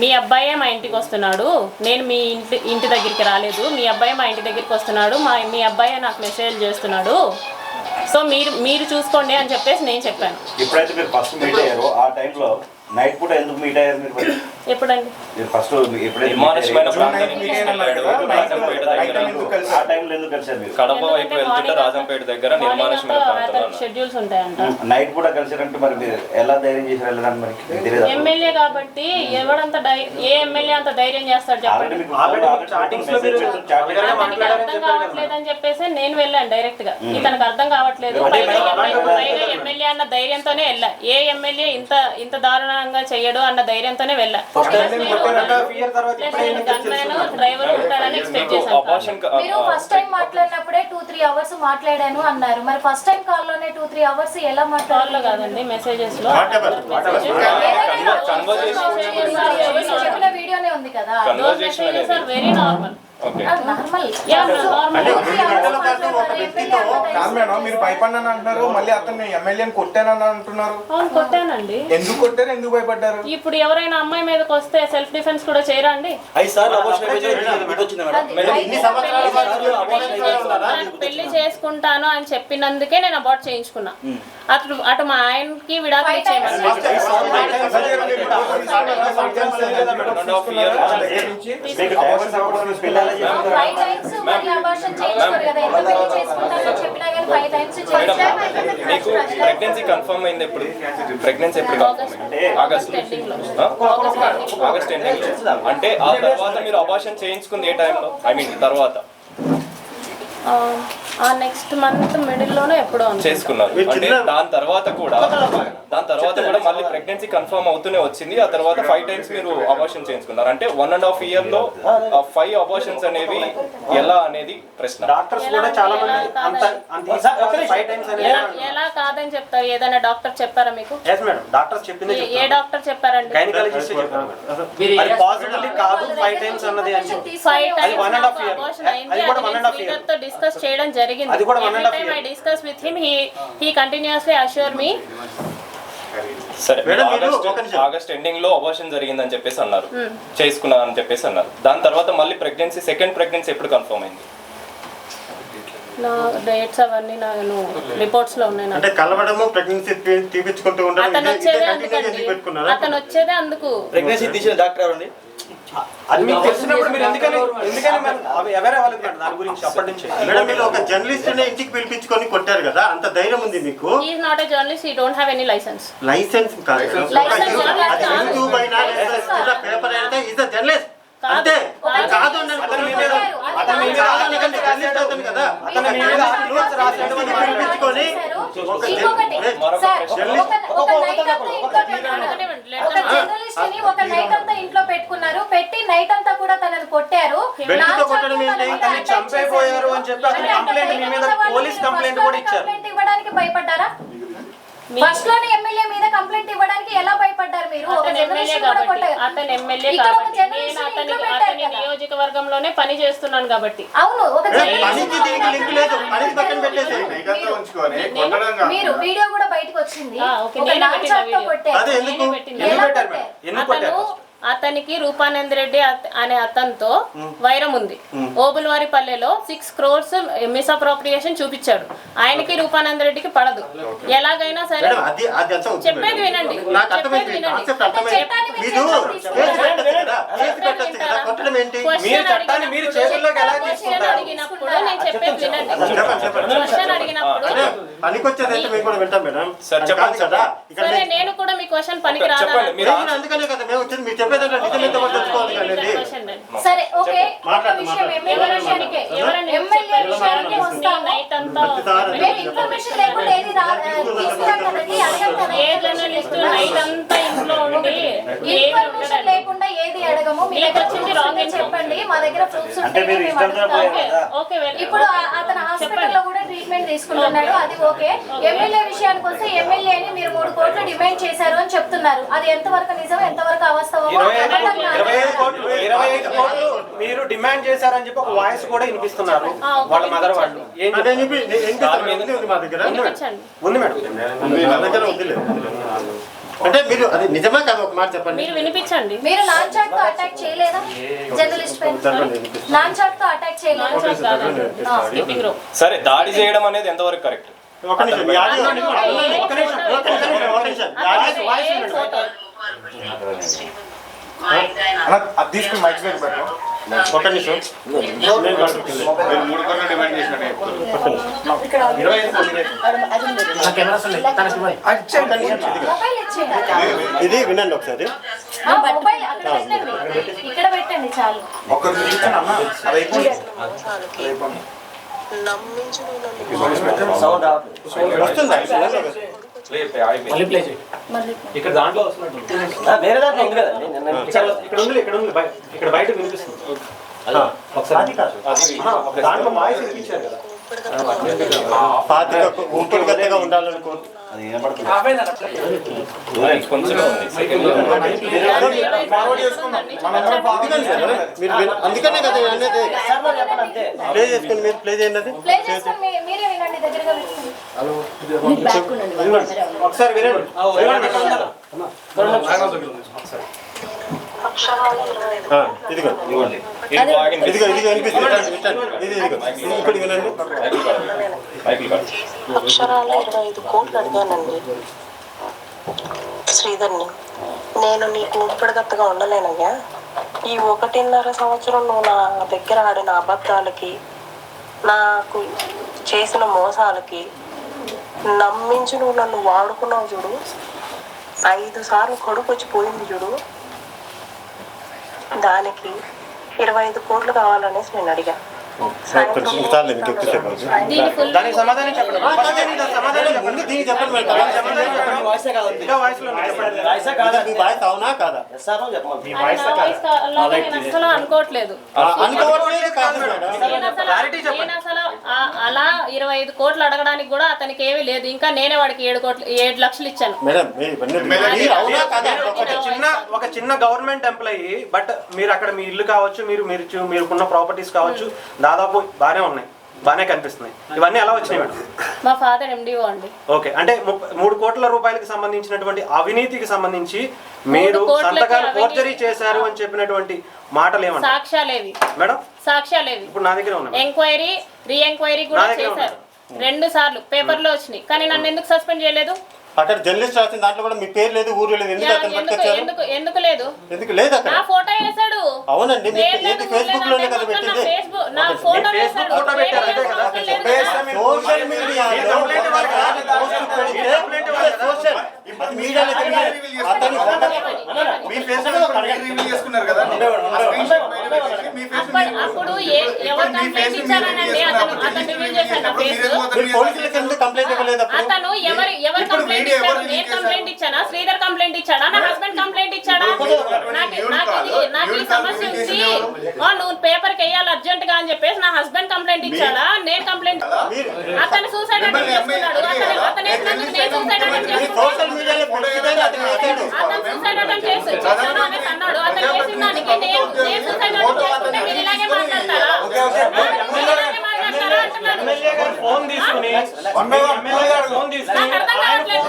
మీ అబ్బాయే మా ఇంటికి వస్తున్నాడు, నేను మీ ఇంటి దగ్గరికి రాలేదు, మీ అబ్బాయి మా ఇంటి దగ్గరికి వస్తున్నాడు, మీ అబ్బాయే నాకు మెసేజ్ చేస్తున్నాడు, సో మీరు చూసుకోండి అని చెప్పేసి నేను చెప్పాను. ఎప్పుడైతే మీరు ఫస్ట్ మీట్ అయ్యారో ఆ టైంలో నైట్ పూట ఎందుకు మీట్ అయ్యారు మీరు? ఎప్పుడండి? ఫస్ట్ కడప వైపు వెళ్తుంటే రాజంపేట దగ్గర నిర్మానుష్యమైన ప్రాంతంలో షెడ్యూల్స్ ఉంటాయంట. నైట్ పూట కలిసారంటే మరి మీరు ఎలా ధైర్యం చేసి వెళ్ళడానికి మరి? ఎమ్మెల్యే కాబట్టి ఏ ఎమ్మెల్యే అంత ధైర్యం చేస్తాడు చెప్పండి? అతనికి అర్థం కావట్లేదు అని చెప్పేసి నేను వెళ్ళాను డైరెక్ట్ గా. ఇతనికి అర్థం కావట్లేదు, పైగా ఎమ్మెల్యే అన్న ధైర్యంతోనే వెళ్ళా. ఏ ఎమ్మెల్యే ఇంత దారుణంగా చెయ్యడు అన్న ధైర్యంతోనే వెళ్ళా. డ్రైవర్ ఉంటారని ఎక్స్పెక్ట్ చేశాను. మీరు ఫస్ట్ టైం మాట్లాడినప్పుడే 2-3 అవర్స్ మాట్లాడాను అన్నారు, మరి ఫస్ట్ టైం కాల్ లోనే 2-3 అవర్స్ ఎలా మాట్లాడాలో కాదండి, మెసేజెస్ లో చెప్పిన వీడియోనే ఉంది కదా. Very normal. మీరు భయపడ్డాను అంటున్నారు, మళ్ళీ అతన్ని ఎమ్మెల్యేని కొట్టానని అంటున్నారు. అవును కొట్టానండి. ఎందుకు కొట్టారు, ఎందుకు భయపడ్డారు? ఇప్పుడు ఎవరైనా అమ్మాయి మీదకి వస్తే సెల్ఫ్ డిఫెన్స్ కూడా చేయరా అండి? పెళ్లి చేసుకుంటాను అని చెప్పినందుకే నేను అబార్ట్ చేయించుకున్నా. అటు మా ఆయనకి విడాకులు ఇచ్చేయమని. మీకు ప్రెగ్నెన్సీ కన్ఫర్మ్ అయింది ఎప్పుడు? ప్రెగ్నెన్సీ ఎప్పుడు కన్ఫర్మ్ అయింది? ఆగస్ట్ ఎండింగ్ లో. అంటే ఆ తర్వాత మీరు అబార్షన్ చేయించుకుంది ఏ టైంలో? ఐ మీన్ తర్వాత నెక్స్ట్ మంత్ మిడిల్ లోనే ఎప్పుడో చేసుకున్నారు. అంటే దాని తర్వాత కూడా మళ్ళీ ప్రెగ్నెన్సీ కన్ఫర్మ్ అవుతూనే వచ్చింది. ఆ తర్వాత 5 times మీరు అబార్షన్ చేయించుకున్నారు. అంటే 1.5 year లో 5 abortions అనేవి ఎలా అనేది ప్రశ్న. ఎలా కాదని చెప్తారు? ఏదైనా డాక్టర్ చెప్పారా మీకు? ఏ డాక్టర్ చెప్పారండి? 5 times డిస్కస్ చేయడం జరిగింది. I discussed with him. He continuously assured me. సరే, ఆగస్ట్ ఎండింగ్ లో అబార్షన్ జరిగిందని చెప్పేసి అన్నారు, చేసుకున్నారని చెప్పేసి అన్నారు. దాని తర్వాత మళ్ళీ సెకండ్ ప్రెగ్నెన్సీ ఎప్పుడు కన్ఫర్మ్ అయింది? నా డేట్స్ అవన్నీ నేను రిపోర్ట్స్ లో ఉన్నాయి. అంటే కలవడము, ప్రెగ్నెన్సీ తీపించుకుంటూ ఉండడం. అతను వచ్చేదే అందుకు. ప్రెగ్నెన్సీ తీసిన డాక్టర్ ఎవరండి? అది మీకు తెలిసినప్పుడు మీరు ఎందుకని ఎవరే వాళ్ళకి దాని గురించి అప్పటి నుంచి? మేడం, మీరు ఒక జర్నలిస్ట్ ని ఇంటికి పిలిపించుకొని కొట్టారు కదా, అంత ధైర్యం ఉంది మీకు? He is not a journalist. He don't have any license. License కాదు, యూట్యూబ్ అయినా పేపర్ అయితే ఈజ్ అ జర్నలిస్ట్ అంతే. కాదు జర్నలిస్ట్ ని ఒక నైట్ అంతా ఇంట్లో పెట్టుకున్నారు, పెట్టి నైట్ అంతా కూడా తనని కొట్టారు. బెల్ట్తో కొట్టడం ఏంటి? తనని చంపైపోయారు అని చెప్పి అతను కంప్లైంట్ మీ మీద పోలీస్ కంప్లైంట్ కూడా ఇచ్చారు. కంప్లైంట్ ఇవ్వడానికి భయపడ్డారా? ఫస్ట్ లోనే ఎమ్మెల్యే మీద కంప్లైంట్ ఇవ్వడానికి ఎలా భయపడ్డారు మీరు? ఒక అతను ఎమ్మెల్యే జర్నలిస్ట్ కూడా కాబట్టి కొట్టారు. అతను ఎమ్మెల్యే ఇక్కడ ఒక కాబట్టి జర్నలిస్ట్ నేను ఇంట్లో అతని పెట్టారు కదా. నియోజకవర్గంలోనే పని చేస్తున్నాను కాబట్టి. అవును, ఒక పనికి దీనికి లింక్ లేదు. పనికి పక్కన పెట్టేసి మీరు వీడియో కూడా బయటకు వచ్చింది. ఓకే, ఒక నేనే లాంగ్ పెట్టిన షాట్ తో వీడియో. కొట్టారు. అదే ఎందుకు నేనే పెట్టిన ఎందుకు ఎలా పెట్టారు కొట్టారు? మేడం? ఎందుకు కొట్టారు? అతనికి రూపానంద్ రెడ్డి అనే అతనితో వైరం ఉంది. ఓబులవారిపల్లెలో 6 crores మిస్అప్రోప్రియేషన్ చూపించాడు. ఆయనకి రూపానంద్ రెడ్డికి పడదు. ఎలాగైనా సరే చెప్పేది వినండి, చెప్పేది వినండి. మీరు చట్టాన్ని మీరు చేతుల్లోకి ఎలా తీసుకుంటారు? అడిగినప్పుడు నేను చెప్పేది వినండి. క్వశ్చన్ అడిగినప్పుడు పనికొచ్చేదైతే మేము కూడా వింటాం మేడం. సార్ చెప్పండి సార్. సరే, నేను కూడా మీ క్వశ్చన్ పనికి రాదా? చెప్పండి మీరు అందుకనే కదా మేము వచ్చింది, మీరు చెప్పేదంటే నిజమైతే మనం తెలుసుకోవాలి కదండి. సరే, ఓకే, ఒక విషయం ఎమ్మెల్యే విషయానికే వస్తాము. నైట్ అంతా మేము ఇన్ఫర్మేషన్ లేకుండా ఏది తీసుకురాం కదండి, అడగం కదా. ఏ జర్నలిస్ట్ నైట్ అంతా ఇంట్లో ఉండి ఇన్ఫర్మేషన్ లేకుండా ఏది అడగము. మీ దగ్గర ప్రూఫ్స్ ఉంటే చెప్పండి, మా దగ్గర ప్రూఫ్స్ ఉంటే మేము అడుగుతాము. ఓకే, ఇప్పుడు అతను హాస్పిటల్లో కూడా ట్రీట్మెంట్ తీసుకుంటున్నాడు, అది ఓకే. ఎమ్మెల్యే విషయానికి వస్తే ఎమ్మెల్యేని మీరు 3 కోట్లు డిమాండ్ చేశారు అని చెప్తున్నారు. అది ఎంతవరకు నిజం, ఎంతవరకు అవాస్తవమో 25 కోట్లు మీరు డిమాండ్ చేశారని చెప్పి ఒక వాయిస్ కూడా వినిపిస్తున్నారు వాళ్ళ మదర్ వాళ్ళు. ఏం అంటే ఉంది మా దగ్గర ఉంది మేడం? మా దగ్గర ఉంది. అంటే మీరు అది నిజమా కాదు ఒక మాట చెప్పండి. మీరు వినిపించండి. మీరు లాంచ్ చాట్ తో అటాక్ చేయలేదా జర్నలిస్ట్ పై? లాంచ్ చాట్ తో అటాక్ చేయలేదా? స్లీపింగ్ రూమ్ సరే, దాడి చేయడం అనేది ఎంతవరకు కరెక్ట్? ఒక నిమిషం, ఈ ఆడియో ఒక నిమిషం. అది తీసుకుని మైక్ దగ్గర పెట్టు. ఒక నిమిషం. మొబైల్ ఇచ్చేయండి. ఇది వినండి ఒకసారి. మొబైల్ అక్కడ పెట్టండి, ఇక్కడ పెట్టండి చాలు. ఒక్కరికి ఇచ్చాను అన్న, అది అయిపోయింది. సౌండ్ రావట్లేదు. వస్తుందా? ఇక్కడ దాంట్లో వస్తున్నట్టు వేరే దాంట్లో ఉంది కదండి. ఇక్కడ ఉంది ఇక్కడ బయట వినిపిస్తుంది. ఒకసారి దాంట్లో వాయిస్ వినిపించారు కదా. పాతిక ఊపిరి గద్దగా ఉండాలనుకో. కొంచెం అందుకనే కదా అనేది చెప్పండి అంతే. ప్లే చేసుకుని మీరు ప్లే చేయండి. అది ప్లే చేసుకొని మీరే వినండి, దగ్గరగా పెట్టుకోండి. ఒకసారి వినండి. ఇదిగో ఇదిగో ఇదిగో వినిపిస్తుంది. ఇది ఇదిగో ఇప్పుడు వినండి. అక్షరాల 25 కోట్లు అడిగానండి శ్రీధర్ని. నేను నీకు ఊపిరిగత్తగా ఉండలేనయ్యా. ఈ 1.5 సంవత్సరం నువ్వు నా దగ్గర ఆడిన అబద్ధాలకి, నాకు చేసిన మోసాలకి నమ్మించి నువ్వు నన్ను వాడుకున్నావు చూడు. 5 సార్లు కొడుకు వచ్చి పోయింది చూడు. దానికి 25 కోట్లు కావాలనేసి నేను అడిగా. దానికి సమాధానం చెప్పండి. ముందు దీనికి చెప్పండి మేడం. వాయిసే కాదు, ఇంకా వాయిస్ లో చెప్పండి. వాయిసే కాదా? మీ వాయిస్ అవునా కాదా? ఎస్ఆర్ చెప్పండి. అసలు అనుకోవట్లేదు. అనుకోవట్లేదు కాదు మేడం. నేను అసలు అలా 25 కోట్లు అడగడానికి కూడా అతనికి ఏమీ లేదు. ఇంకా నేనే వాడికి 7 లక్షలు ఇచ్చాను. మేడం మీరు అవునా కాదా? ఒక చిన్న గవర్నమెంట్ ఎంప్లాయీ, బట్ మీరు అక్కడ మీ ఇల్లు కావచ్చు, మీరుకున్న ప్రాపర్టీస్ కావచ్చు, దాదాపు బాగానే ఉన్నాయి, బాగానే కనిపిస్తున్నాయి. ఇవన్నీ ఎలా వచ్చినాయి మేడం? మా ఫాదర్ ఎండిఓ అండి. ఓకే, అంటే 3 కోట్ల రూపాయలకి సంబంధించినటువంటి అవినీతికి సంబంధించి మీరు సంతకాలు ఫోర్జరీ చేశారు అని చెప్పినటువంటి మాటలు ఏమంటారు? సాక్ష్యాలేవి మేడం? సాక్ష్యాలేవి ఇప్పుడు నా దగ్గర ఉన్నాయి. ఎంక్వైరీ రీ ఎంక్వైరీ కూడా చేశారు 2 సార్లు, పేపర్లో వచ్చినాయి. కానీ నన్ను ఎందుకు సస్పెండ్ చేయలేదు? అక్కడ జర్నలిస్ట్ రాసిన దాంట్లో కూడా మీ పేరు లేదు, ఊరు లేదు. ఎందుకు అతను పట్టుకొచ్చారు? ఎందుకు లేదు? ఎందుకు లేదు అక్కడ? నా ఫోటో వేసాడు. అవునండి, మీకు ఫేస్బుక్ లోనే కదా పెట్టింది. నా ఫోటో వేసాడు. సోషల్ మీడియాలో మీడియాలో అప్పుడు ఎవరు కంప్లైంట్ ఇచ్చారనండి, అతను రివ్యూ చేశాడు నా ఫేస్. పోలీసులకు ఎందుకు కంప్లైంట్ ఇవ్వలేదు? లేదు అప్పుడు. అతను ఎవరు కంప్లైంట్ ఇచ్చారు? నేను కంప్లైంట్ ఇచ్చానా? శ్రీధర్ కంప్లైంట్ ఇచ్చాడా? నా హస్బెండ్ కంప్లైంట్ ఇచ్చాడా? నాకు ఈ సమస్య ఉంది, నువ్వు పేపర్ కి వేయాలి అర్జెంట్ గా అని చెప్పేసి నా హస్బెండ్ కంప్లైంట్ ఇచ్చాడా? నేను కంప్లైంట్ అతను సూసైడ్ అటెంప్ట్ చేసుకున్నాడు. అతను ఎట్లందుకు నేను సూసైడ్ అటెంప్ట్ సోషల్ మీడియాలో పెట్టిందని అతను వేశాడు. అతను సూసైడ్ అటెంప్ట్ చేశాను అనేసి అన్నాడు. అతను చేసిన దానికి నేను సూసైడ్ అటెంప్ట్ చేసుకుంటే మీరు ఇలాగే మాట్లాడతారా? ఇలాగే మాట్లాడతారా అంటున్నాను. ఎమ్మెల్యే గారు ఫోన్ తీసుకుని నాకు అర్థం కావట్లేదు.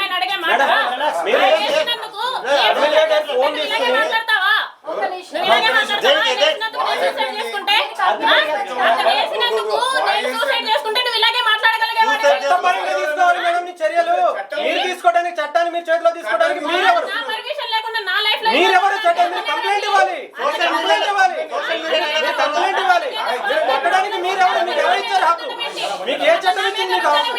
ఆయన అడిగే మాట ఆయన చేసినందుకు నువ్వు ఇలాగే మాట్లాడతావా? నువ్వు ఇలాగే మాట్లాడతావా? ఆయన చేసినందుకు నేను సూసైడ్ చేసుకుంటే అతను చేసినందుకు నేను సూసైడ్ చేసుకుంటే నువ్వు ఇలాగే మాట్లాడగలిగేవాడు. తీసుకోవాలి మేడం నీ చర్యలు. మీరు తీసుకోవడానికి చట్టాన్ని మీరు చేతిలో తీసుకోవడానికి మీరెవరు? నా పర్మిషన్ లేకుండా నా లైఫ్ లో మీరెవరు చట్టం? మీరు కంప్లైంట్ ఇవ్వాలి. కంప్లైంట్ ఇవ్వాలి. మీరు కంప్లైంట్ ఇవ్వాలి. మీరు కొట్టడానికి మీరెవరు? మీకు ఎవరు ఇచ్చారు హక్కు? మీకు ఏ చట్టం ఇచ్చింది మీకు హక్కు?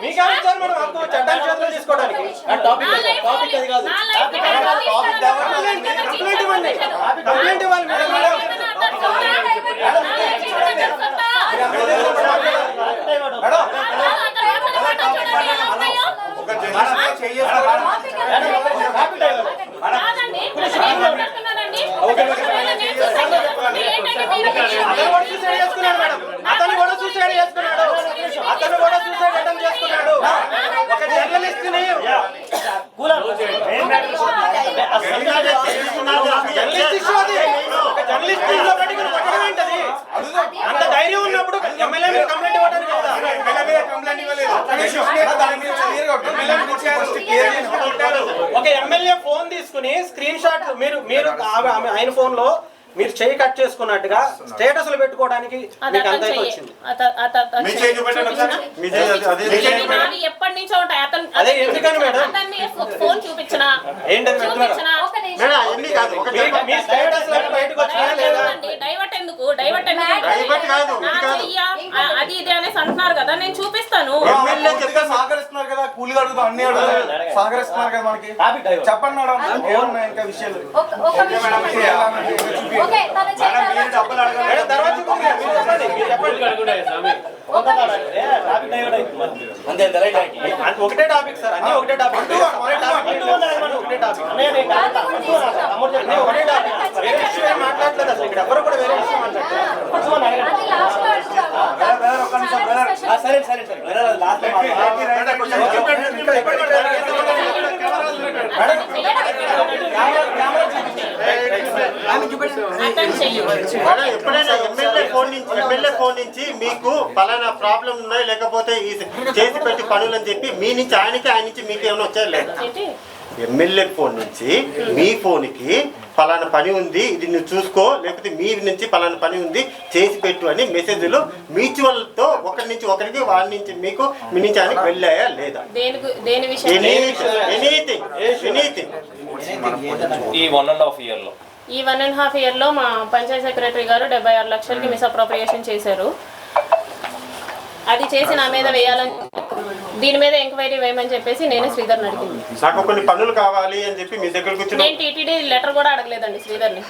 మీకు ఎవరు ఇచ్చారు మేడం హక్కు చట్టాన్ని చేతిలో తీసుకోవడానికి? టాపిక్ అది కాదు. కంప్లైంట్ ఇవ్వండి. కంప్లైంట్ ఇవ్వాలి మేడం. అతను కూడా సూసైడ్ చేసుకున్నాడు. అటెంప్ట్ చేసుకున్నాడు. ఒక జర్నలిస్ట్ ని అంత ధైర్యం ఉన్నప్పుడు ఎమ్మెల్యే మీద కంప్లైంట్ ఇవ్వడానికి కదా. ఒక ఎమ్మెల్యే ఫోన్ తీసుకుని స్క్రీన్ షాట్ మీరు ఆయన ఫోన్ లో మీరు చేయి కట్ చేసుకున్నట్టుగా స్టేటస్లు పెట్టుకోవడానికి మీకు అంత వచ్చింది. ఎప్పటి నుంచో ఉంటాయి. అదే ఎందుకని మేడం అతన్ని ఫోన్ చూపించినా మీ స్టేటస్ బయటకు వచ్చినా లేదా? డైవర్ట్ ఎందుకు అది ఇది అనేసి అంటున్నారు కదా, నేను చూపిస్తాను. సహకరిస్తున్నారు కదా, కూలి అడుగుతా అన్ని సహకరిస్తున్నారు కదా మనకి. చెప్పండి మేడం ఏమన్నా ఇంకా విషయాలు. ఒకటే టాపిక్ సార్, అన్ని ఒకటే టాపిక్. వేరే ఇష్యూ ఏం మాట్లాడలేదు అసలు. ఇక్కడ ఎవరు కూడా వేరే ఇష్యూ మాట్లాడలేదు. సరే సరే సరే ఎప్పుడైనా ఎమ్మెల్యే ఫోన్ నుంచి మీకు పలానా ప్రాబ్లం ఉన్నాయి లేకపోతే చేసి పెట్టి పనులు అని చెప్పి మీ నుంచి ఆయన నుంచి మీకు ఏమైనా వచ్చారు లేదా? ఎమ్మెల్యే ఫోన్ నుంచి మీ ఫోన్కి పలానా పని ఉంది, ఇది నువ్వు చూసుకో, లేకపోతే మీ నుంచి పలానా పని ఉంది చేసి పెట్టు అని మెసేజ్లు మ్యూచువల్ తో ఒకరి నుంచి ఒకరికి, వారి నుంచి మీకు, మీ నుంచి ఆయనకి వెళ్ళాయా లేదా? ఎనీథింగ్ ఈ 1.5 year లో ఈ 1.5 year లో మా పంచాయత్ సెక్రటరీ గారు 76 లక్షలకి మిస్అప్రోప్రియేషన్ చేశారు. అది చేసి నా మీద వేయాలని, దీని మీద ఎంక్వైరీ వేయమని చెప్పేసి నేను శ్రీధర్ని అడిగింది. నాకు కొన్ని పనులు కావాలి అని చెప్పి మీ దగ్గరకు వచ్చి నేను టీటీడీ లెటర్ కూడా అడగలేదండి శ్రీధర్ని.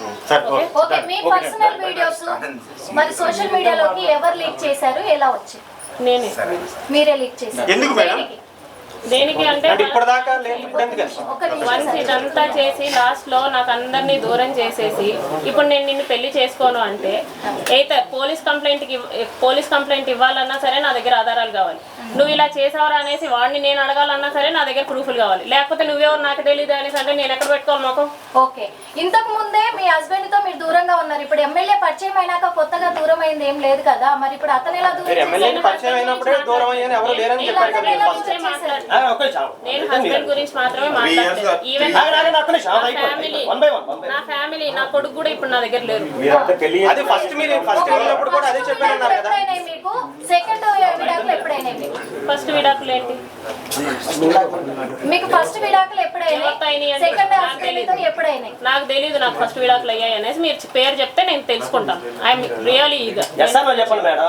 ఓకే, మీ పర్సనల్ వీడియోస్ మరి సోషల్ మీడియాలోకి ఎవరు లీక్ చేశారు, ఎలా వచ్చాయి? నేనే. మీరే లీక్ చేశారు. ఎందుకు మేడం? దేనికి అంటే ఇప్పటిదాకా వన్స్ ఇదంతా చేసి లాస్ట్ లో నాకు అందరినీ దూరం చేసేసి ఇప్పుడు నేను నిన్ను పెళ్లి చేసుకోను అంటే అయితే పోలీస్ కంప్లైంట్ ఇవ్వాలన్నా సరే నా దగ్గర ఆధారాలు కావాలి. నువ్వు ఇలా చేసావరా అనేసి వాడిని నేను అడగాలన్నా సరే నా దగ్గర ప్రూఫ్లు కావాలి. లేకపోతే నువ్వెవరు నాకు తెలియదు అనేసి అంటే నేను ఎక్కడ పెట్టుకోవాలి మాకు? ఓకే, ఇంతకు ముందే మీ హస్బెండ్ తో మీరు దూరంగా ఉన్నారు. ఇప్పుడు ఎమ్మెల్యే పరిచయం అయినాక కొత్తగా దూరం అయింది ఏం లేదు కదా, మరి ఇప్పుడు అతను ఎలా దూరం పరిచయం అయినప్పుడే దూరం అయ్యాను ఎవరు లేరని చెప్పారు. నేను హస్బెండ్ గురించి మాత్రమే మాట్లాడలేదు. ఈవెన్ నా ఫ్యామిలీ నా కొడుకు కూడా ఇప్పుడు నా దగ్గర లేరు. అది ఫస్ట్ వెళ్ళినప్పుడు కూడా అదే చెప్పాను కదా. మీకు సెకండ్ విడాకులు ఎప్పుడైనా? ఫస్ట్ విడాకులు ఏంటి? మీకు ఫస్ట్ విడాకులు ఎప్పుడైనా? సెకండ్ హస్బెండ్ ఎప్పుడైనా? నాకు తెలియదు నాకు ఫస్ట్ విడాకులు అయ్యాయి అనేసి. మీరు పేరు చెప్తే నేను తెలుసుకుంటాను. I'm really eager. చెప్పండి మేడం.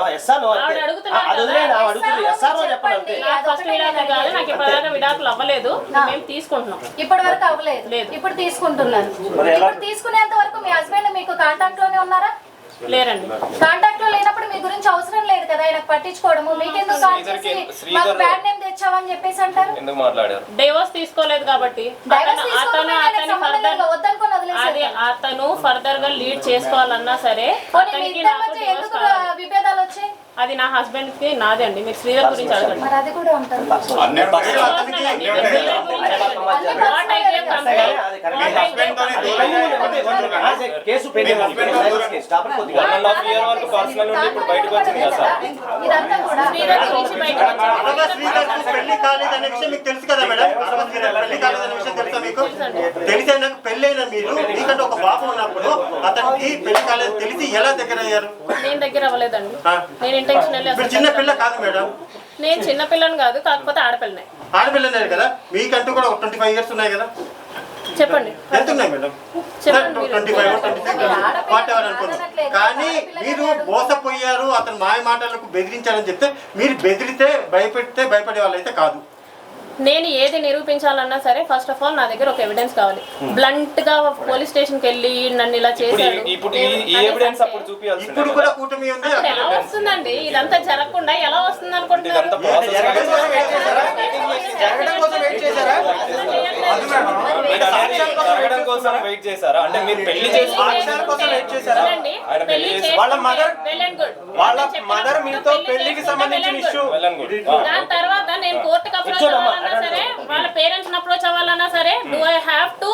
ఫస్ట్ విడాకులు కాదు, నాకు ఇప్పటిదాకా విడాకులు అవ్వలేదు. మేము తీసుకుంటున్నాం. ఇప్పటి వరకు అవ్వలేదు, ఇప్పుడు తీసుకుంటున్నారు. ఇప్పుడు తీసుకునేంత వరకు మీ హస్బెండ్ మీకు కాంటాక్ట్ లోనే ఉన్నారా? లేరండి. కాంటాక్ట్ లో లేనప్పుడు మీ గురించి అవసరం లేదు కదా ఆయనకు పట్టించుకోవడము. మీకెందుకు కాల్ చేసి మాకు బ్యాడ్ నేమ్ తెచ్చావని చెప్పేసి అంటారు? ఎందుకు మాట్లాడారు? డైవర్స్ తీసుకోలేదు కాబట్టి అతను ఫర్దర్ గా లీడ్ చేసుకోవాలన్నా సరే విభేదాలు వచ్చాయి. అది నా హస్బెండ్ కి నాదే అండి. మీరు శ్రీధర్ గురించి అడగండి. మరి అది కూడా ఉంటుంది. కేసు పెండింగ్ ఇదంతా కూడా పెళ్లి కాలేదనే విషయం మీకు తెలుసు కదా మేడం? పెళ్లి కాలేదనే విషయం తెలుసా మీకు? తెలిసే నాకు పెళ్ళైన మీరు మీకంటే ఒక బాబు ఉన్నప్పుడు అతనికి పెళ్లి కాలేదు తెలిసి ఎలా దగ్గర అయ్యారు? నేను దగ్గర అవ్వలేదండి. నేను ఇంటెన్షనల్లీ మీరు చిన్న పిల్ల కాదు మేడం. నేను చిన్న పిల్లని కాదు, కాకపోతే ఆడపిల్లనే. ఆడపిల్లనే కదా? మీకంటూ కూడా 25 years ఉన్నాయి కదా? చెప్పండి ఎంత ఉన్నాయి మేడం? 25 whatever అనుకున్నాం. కానీ మీరు మోసపోయారు, అతను మాయ మాటలకు బెదిరించారని చెప్తే మీరు బెదిరితే భయపెడితే భయపడే వాళ్ళు అయితే కాదు. నేను ఏది నిరూపించాలన్నా సరే ఫస్ట్ ఆఫ్ ఆల్ నా దగ్గర ఒక ఎవిడెన్స్ కావాలి. బ్లంట్ గా పోలీస్ స్టేషన్ కి వెళ్ళి నన్ను ఇలా చేశాడు ఇప్పుడు కూడా కూటమి ఉంది. ఎలా వస్తుందండి? ఇదంతా జరగకుండా ఎలా వస్తుంది అనుకుంటున్నారు? దాని తర్వాత నేను కోర్టుకు అప్రోచ్ అవ్వాలన్నా సరే, వాళ్ళ పేరెంట్స్ అప్రోచ్ అవ్వాలన్నా సరే, do I have to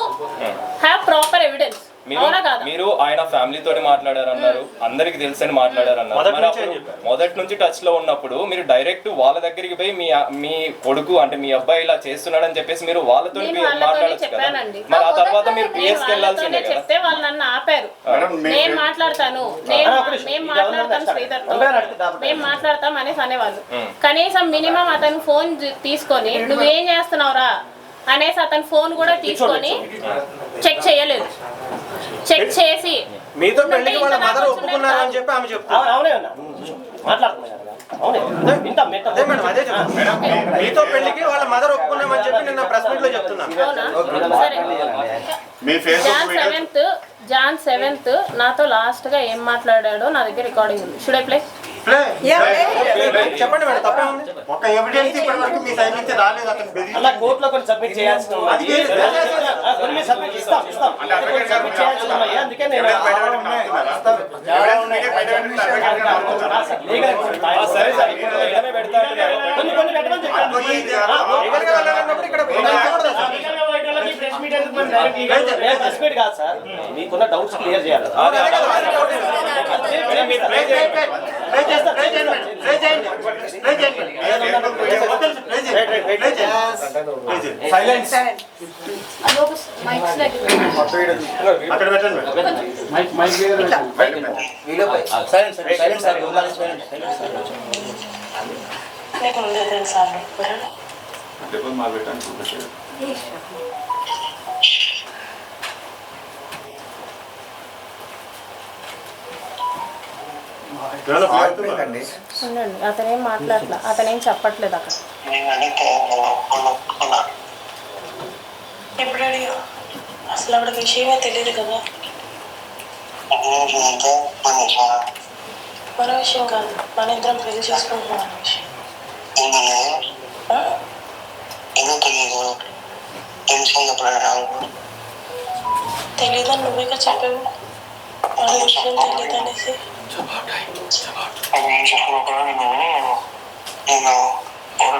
have proper evidence? మీరు ఆయన ఫ్యామిలీ తోటి మాట్లాడారన్నారు, అందరికి తెలుసని మాట్లాడారన్నారు. మొదటి నుంచి టచ్ లో ఉన్నప్పుడు మీరు డైరెక్ట్ వాళ్ళ దగ్గరికి పోయి మీ కొడుకు అంటే మీ అబ్బాయి ఇలా చేస్తున్నాడని చెప్పేసి మీరు వాళ్ళతో మాట్లాడచ్చు కదా. మరి ఆ తర్వాత మీరు పిఎస్కి వెళ్ళాల్సిందే కదా. చెప్తే వాళ్ళు నన్ను ఆపారు. నేను మాట్లాడతాను, మేము మాట్లాడతాం శ్రీధర్తో, మేము మాట్లాడతాం అనేసి అనేవాళ్ళు. కనీసం మినిమం అతను ఫోన్ తీసుకొని నువ్వేం చేస్తున్నావురా అనేసి అతను ఫోన్ కూడా తీసుకొని చెక్ చేయలేదు. చెక్ చేసి మీతో పెళ్లికి వాళ్ళ మదర్ ఒప్పుకున్నారు అని చెప్పి ఆమె చెప్తారు. మీతో పెళ్లికి వాళ్ళ మదర్ ఒప్పుకున్నామని చెప్పి నిన్న ప్రెస్ మీట్ లో చెప్తున్నాను. జాన్ 7th నాతో లాస్ట్ గా ఏం మాట్లాడాడో నా దగ్గర రికార్డింగ్ ఉంది. Should I play? చెప్పండి మేడం, తప్పే ఉంది. ఒక ఎవిడెన్స్ ఇప్పటి వరకు మీ సైడ్ నుంచి రాలేదు. అతను కోర్టులో కొన్ని సబ్మిట్ చేయాల్సిన అందుకే నేను కాదు సార్, మీకున్న డౌట్స్ క్లియర్ చేయాలి. నీకు ముందే తెలుసా? ఉండండి, అతనేం మాట్లాడలే, అతనేం చెప్పట్లేదు అక్కడ. ఎప్పుడు అడిగా? అసలు ఆవిడ విషయమే తెలియదు కదా. మన విషయం కాదు, మన ఇద్దరం పెళ్లి చేసుకుంటున్నాం అనే విషయం. తెలీదని నువ్వేగా చెప్పావు. మన విషయం తెలియదు అనేసి.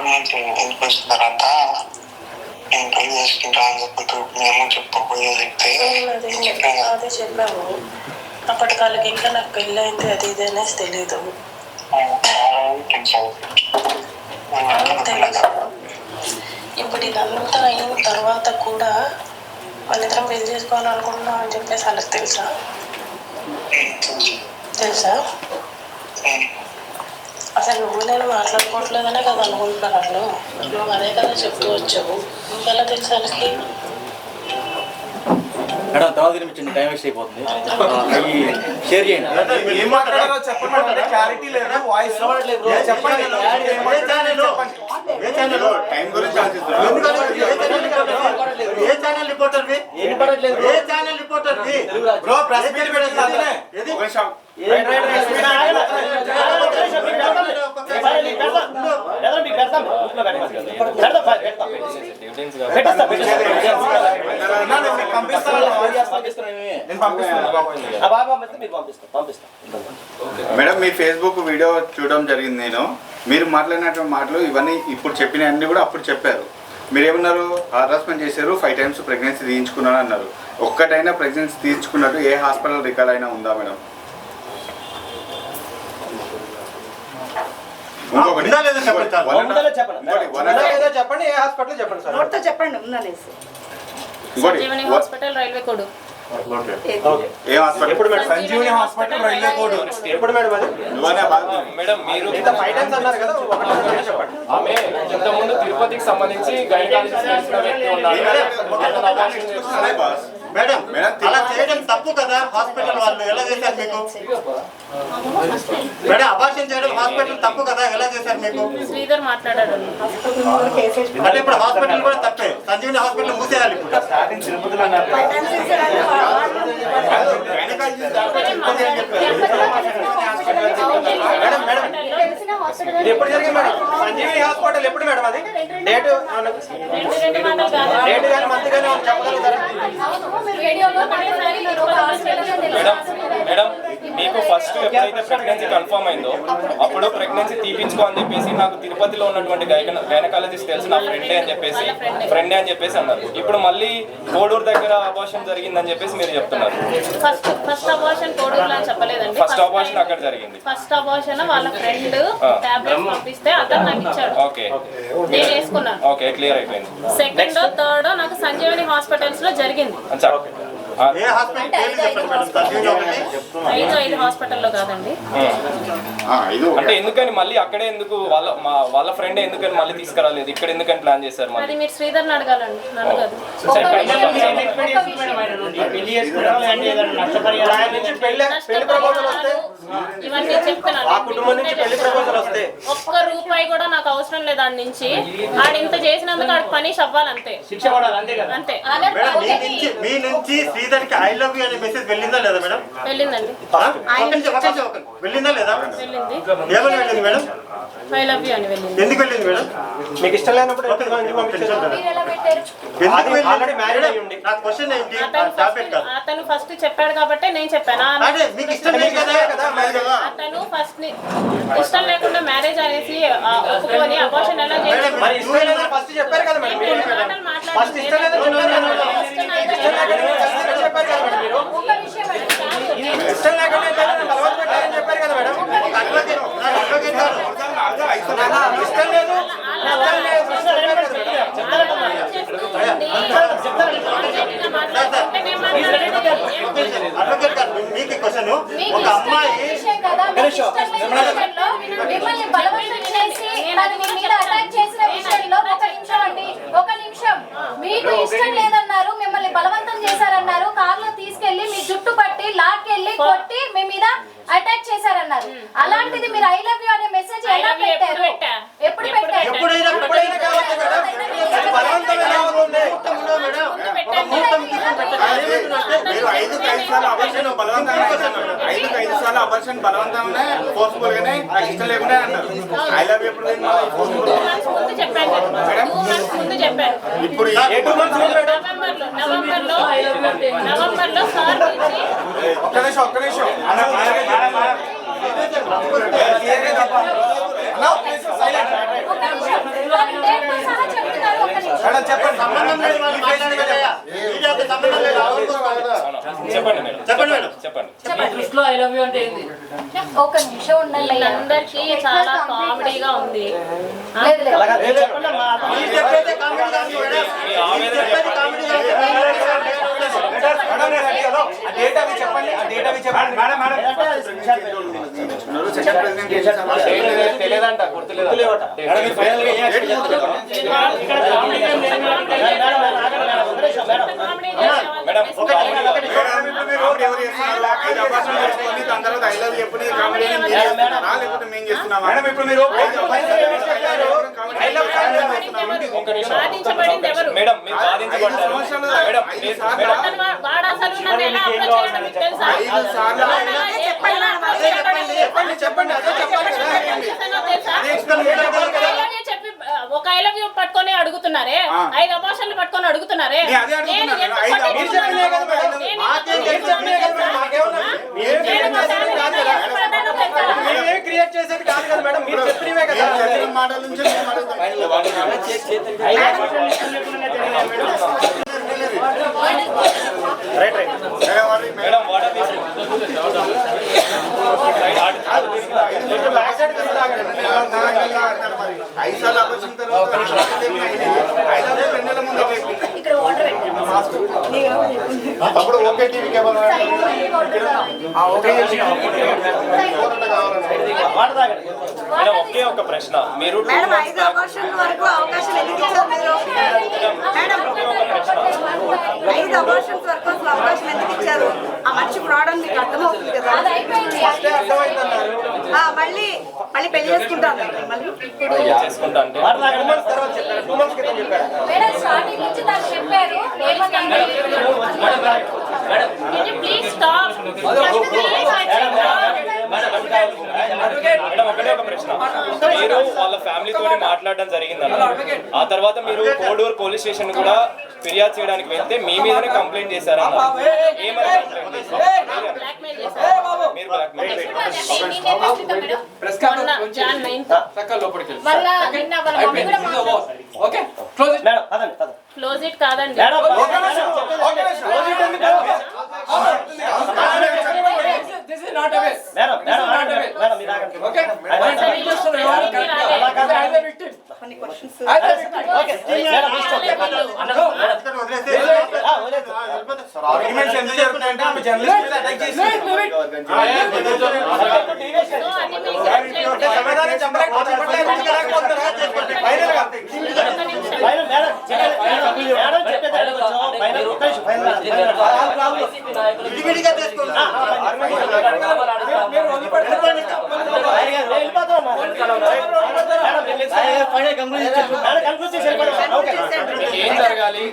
నేను ఎందుకు వచ్చిన తర్వాత నేను పెళ్లి చేసుకుంటా అని చెప్పి మేము చెప్పబోయేది అదే చెప్పాము. అప్పటి కాళ్ళకి ఇంకా నాకు పెళ్ళి అయింది అది ఇది అనేసి తెలీదు. తెలీదు. ఇప్పుడు ఇదంతా అయిన తర్వాత కూడా వాళ్ళిద్దరం పెళ్లి చేసుకోవాలనుకుంటున్నాం అని చెప్పేసి వాళ్ళకి తెలుసా? తెలుసా? అసలు నువ్వు నేను మాట్లాడుకోవట్లేదనే కదా అనుకుంటున్నాను. నువ్వు అదే కదా చెప్తూ వచ్చావు. ఇంకెలా తెలుసు వాళ్ళకి? మేడం తర్వాత చిన్న టైం వేస్ట్ అయిపోతుంది. షేర్ చేయండి. ఏం మాట్లాడారో చెప్పండి. క్లారిటీ లేదు, వాయిస్ చెప్పండి. ఏ channel reporter bro press meet పెట్టాలి. మేడం మీ ఫేస్బుక్ వీడియో చూడడం జరిగింది. మీరు మాట్లాడినటువంటి మాటలు ఇవన్నీ ఇప్పుడు చెప్పినవన్నీ కూడా అప్పుడు చెప్పారు. మీరు ఏమన్నారు, హరాస్మెంట్ చేశారు, 5 times ప్రెగ్నెన్సీ తీయించుకున్నాను అన్నారు. ఒక్కటైనా ప్రెగ్నెన్సీ తీయించుకున్నట్టు ఏ హాస్పిటల్ రికార్డ్ అయినా ఉందా మేడం? చెప్పండి, ఏ హాస్పిటల్ చెప్పండి sir. Sanjeevani hospital railway code. ఏ హాస్పిటల్? ఎప్పుడు madam? Sanjeevani hospital railway code. ఎప్పుడు మేడం అది? మేడం మీరు 5 times అన్నారు కదా, చెప్పండి. ఆమె ఇంతకుముందు తిరుపతికి సంబంధించి గైనకాలజిస్ట్ తెలిసిన వ్యక్తి ఉన్నాడు. మేడం అలా చేయడం తప్పు కదా. హాస్పిటల్ వాళ్ళు ఎలా చేశారు మీకు? మేడం అబార్షన్ చేయడం హాస్పిటల్ తప్పు కదా, ఎలా చేశారు మీకు? శ్రీధర్ మాట్లాడాడు. అంటే ఇప్పుడు హాస్పిటల్ కూడా తప్పే. సంజీవని హాస్పిటల్ మూసేయాలి ఇప్పుడు. ఎప్పుడు జరిగింది మేడం? సంజీవని హాస్పిటల్ ఎప్పుడు మేడం? అది డేట్ కానీ మంత్ కానీ చెప్పగలుగుతారా? మేడం మీకు ఫస్ట్ ఎప్పుడైతే ప్రెగ్నెన్సీ కన్ఫర్మ్ అయిందో అప్పుడు ప్రెగ్నెన్సీ తీపించుకో అని చెప్పేసి నాకు తిరుపతిలో ఉన్నటువంటి గైనకాలజిస్ట్ తెలిసి నా ఫ్రెండే అని చెప్పేసి అన్నారు. ఇప్పుడు మళ్ళీ కోడూరు దగ్గర అబార్షన్ జరిగిందని చెప్పేసి మీరు చెప్తున్నారు. ఫస్ట్ అబార్షన్ కోడూరులో అని చెప్పలేదండి. ఫస్ట్ అబార్షన్ అక్కడ జరిగింది. ఫస్ట్ అబార్షన్ వాళ్ళ ఫ్రెండ్ టాబ్లెట్స్ పంపిస్తే అతను నాకు ఇచ్చాడు. ఓకే, నేను వేసుకున్నాను. ఓకే, క్లియర్ అయిపోయింది. సెకండ్ థర్డ్ నాకు సంజీవని హాస్పిటల్స్ లో జరిగింది. ఏ హాస్పిటల్ పేరు చెప్పండి మేడం? సంజీవని 5 హాస్పిటల్లో కాదండి. అంటే ఎందుకని మళ్ళీ అక్కడే ఎందుకు వాళ్ళ ఫ్రెండ్ ఎందుకని మళ్ళీ తీసుకురాలేదు? ఇక్కడ ఎందుకని ప్లాన్ చేశారు? అది మీరు శ్రీధర్ని అడగాలండి, నన్ను కాదు. ఇవన్నీ చెప్తున్నాను. ఒక్క రూపాయి కూడా నాకు అవసరం లేదు దాని నుంచి. ఆడు ఇంత చేసినందుకు ఆడికి పనిష్ అవ్వాలంతే, అంతే. మీ నుంచి శ్రీధర్కి ఐ లవ్ యూ అనే మెసేజ్ వెళ్ళిందా లేదా మేడం? వెళ్ళిందండి. వెళ్ళిందా లేదా? వెళ్ళింది. ఏమని వెళ్ళింది మేడం? ఐ లవ్ యూ అని వెళ్ళింది. ఎందుకు వెళ్ళింది మేడం? మీకు ఇష్టం లేనప్పుడు అతను ఫస్ట్ చెప్పాడు కాబట్టి నేను చెప్పాను. అతను ఫస్ట్ ఇష్టం లేకుండా మ్యారేజ్ అనేసి ఒప్పుకొని అబార్షన్ ఎలా చేసి మీకు క్వశ్చన్, ఒక అమ్మాయి మిమ్మల్ని బలవంతం చేసి తను మీ మీద అటాక్ చేసిన విషయంలో ఒక నిమిషం మీకు ఇష్టం లేదన్నారు, మిమ్మల్ని బలవంతం చేశారన్నారు, కార్లో తీసుకెళ్లి మీ జుట్టు పట్టి లాక్కెళ్ళి కొట్టి మీ మీద అటాక్ చేశారన్నారు. అలాంటిది మీరు ఐ లవ్ యూ అనే మెసేజ్ ఎలా పెట్టారు? ఎప్పుడు పెట్టారు? అబార్షన్ బలవంతంగా ఫోర్స్ఫుల్ గానే ఇష్టం లేకుండా అన్నారు. ఐ లవ్ యూ ఎప్పుడు ఇప్పుడు నవంబర్లో సార్ ఒక్క నిమిషం ఒక నిమిషం ఉండండి. అందరికీ చాలా కామెడీగా ఉంది. తెలియదంట, గుర్తులేదంట. మేడం మీరు బాధించబడ్డారు. ఒక ఐ లవ్ యూ పట్టుకొని అడుగుతున్నారే, 5 అబార్షన్లు పట్టుకొని అడుగుతున్నారే. క్రియేట్ చేసేది కాదు కదా మేడం, మీరు చెప్పినవే కదా మాటల నుంచి. అప్పుడు ఓకే టీవీ కేబుల్ ఒకే ఒక ప్రశ్న, మీరు మేడం 5 అబార్షన్ వరకు అవకాశం ఎందుకు ఇచ్చారు మీరు? మేడం 5 అబార్షన్స్ వరకు అసలు అవకాశం ఎందుకు ఇచ్చారు? ఆ మనిషి ప్రాబ్లం మీకు అర్థమవుతుంది కదా. మళ్ళీ పెళ్లి చేసుకుంటాను మళ్ళీ చేసుకుంటా అంటే మేడం స్టార్టింగ్ నుంచి నాకు చెప్పారు ప్లీజ్ స్టాప్. మేడం ఒకటే ఒక ప్రశ్న, మీరు వాళ్ళ ఫ్యామిలీతో మాట్లాడడం జరిగిందన్న, ఆ తర్వాత మీరు కోడూరు పోలీస్ స్టేషన్ కూడా ఫిర్యాదు చేయడానికి వెళ్తే మీ మీదనే కంప్లైంట్ చేశారన్న. ఏమని కంప్లైంట్ చేశారు? మీరు బ్లాక్మెయిల్ క్లోజ్ ఇట్ కాదండి. ఏం జరగాలి?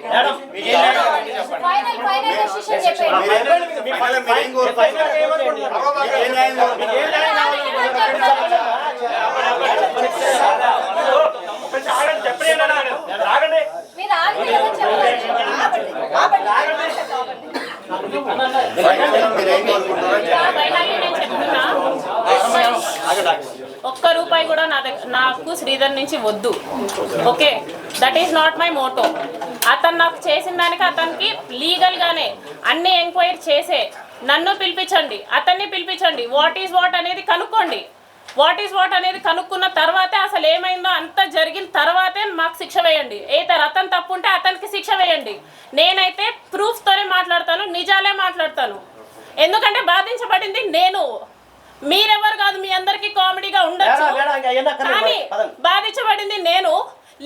ఒక్క రూపాయి కూడా నాకు శ్రీధర్ నుంచి వద్దు. Okay, that is not my Moto. అతను నాకు చేసిన దానికి అతనికి లీగల్ గానే అన్ని ఎంక్వైరీ చేసే నన్ను పిలిపించండి, అతన్ని పిలిపించండి, వాట్ ఈస్ వాట్ అనేది కనుక్కోండి. వాట్ ఈస్ వాట్ అనేది కనుక్కున్న తర్వాతే అసలు ఏమైందో అంతా జరిగిన తర్వాతే మాకు శిక్ష వేయండి. అతను తప్పు ఉంటే అతనికి శిక్ష వేయండి. నేనైతే ప్రూఫ్తోనే మాట్లాడతాను, నిజాలే మాట్లాడతాను. ఎందుకంటే బాధించబడింది నేను, మీరెవరు కాదు. మీ అందరికి కామెడీగా ఉండొచ్చు, కానీ బాధించబడింది నేను.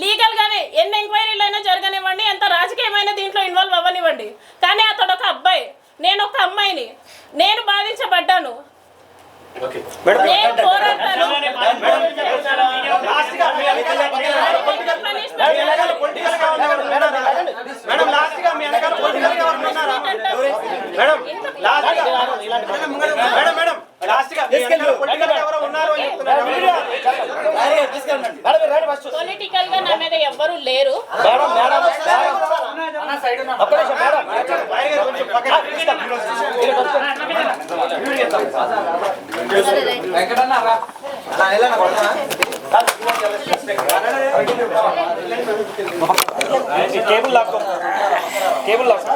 లీగల్ గానే ఎన్ని ఎంక్వైరీలు అయినా జరగనివ్వండి, ఎంత రాజకీయమైన దీంట్లో ఇన్వాల్వ్ అవ్వనివ్వండి, కానీ అతడు ఒక అబ్బాయి, నేను ఒక అమ్మాయిని, నేను బాధించబడ్డాను. నేను పోరాడతాను. పొలిటికల్ గా నా మీద ఎవ్వరు లేరు. Cable lock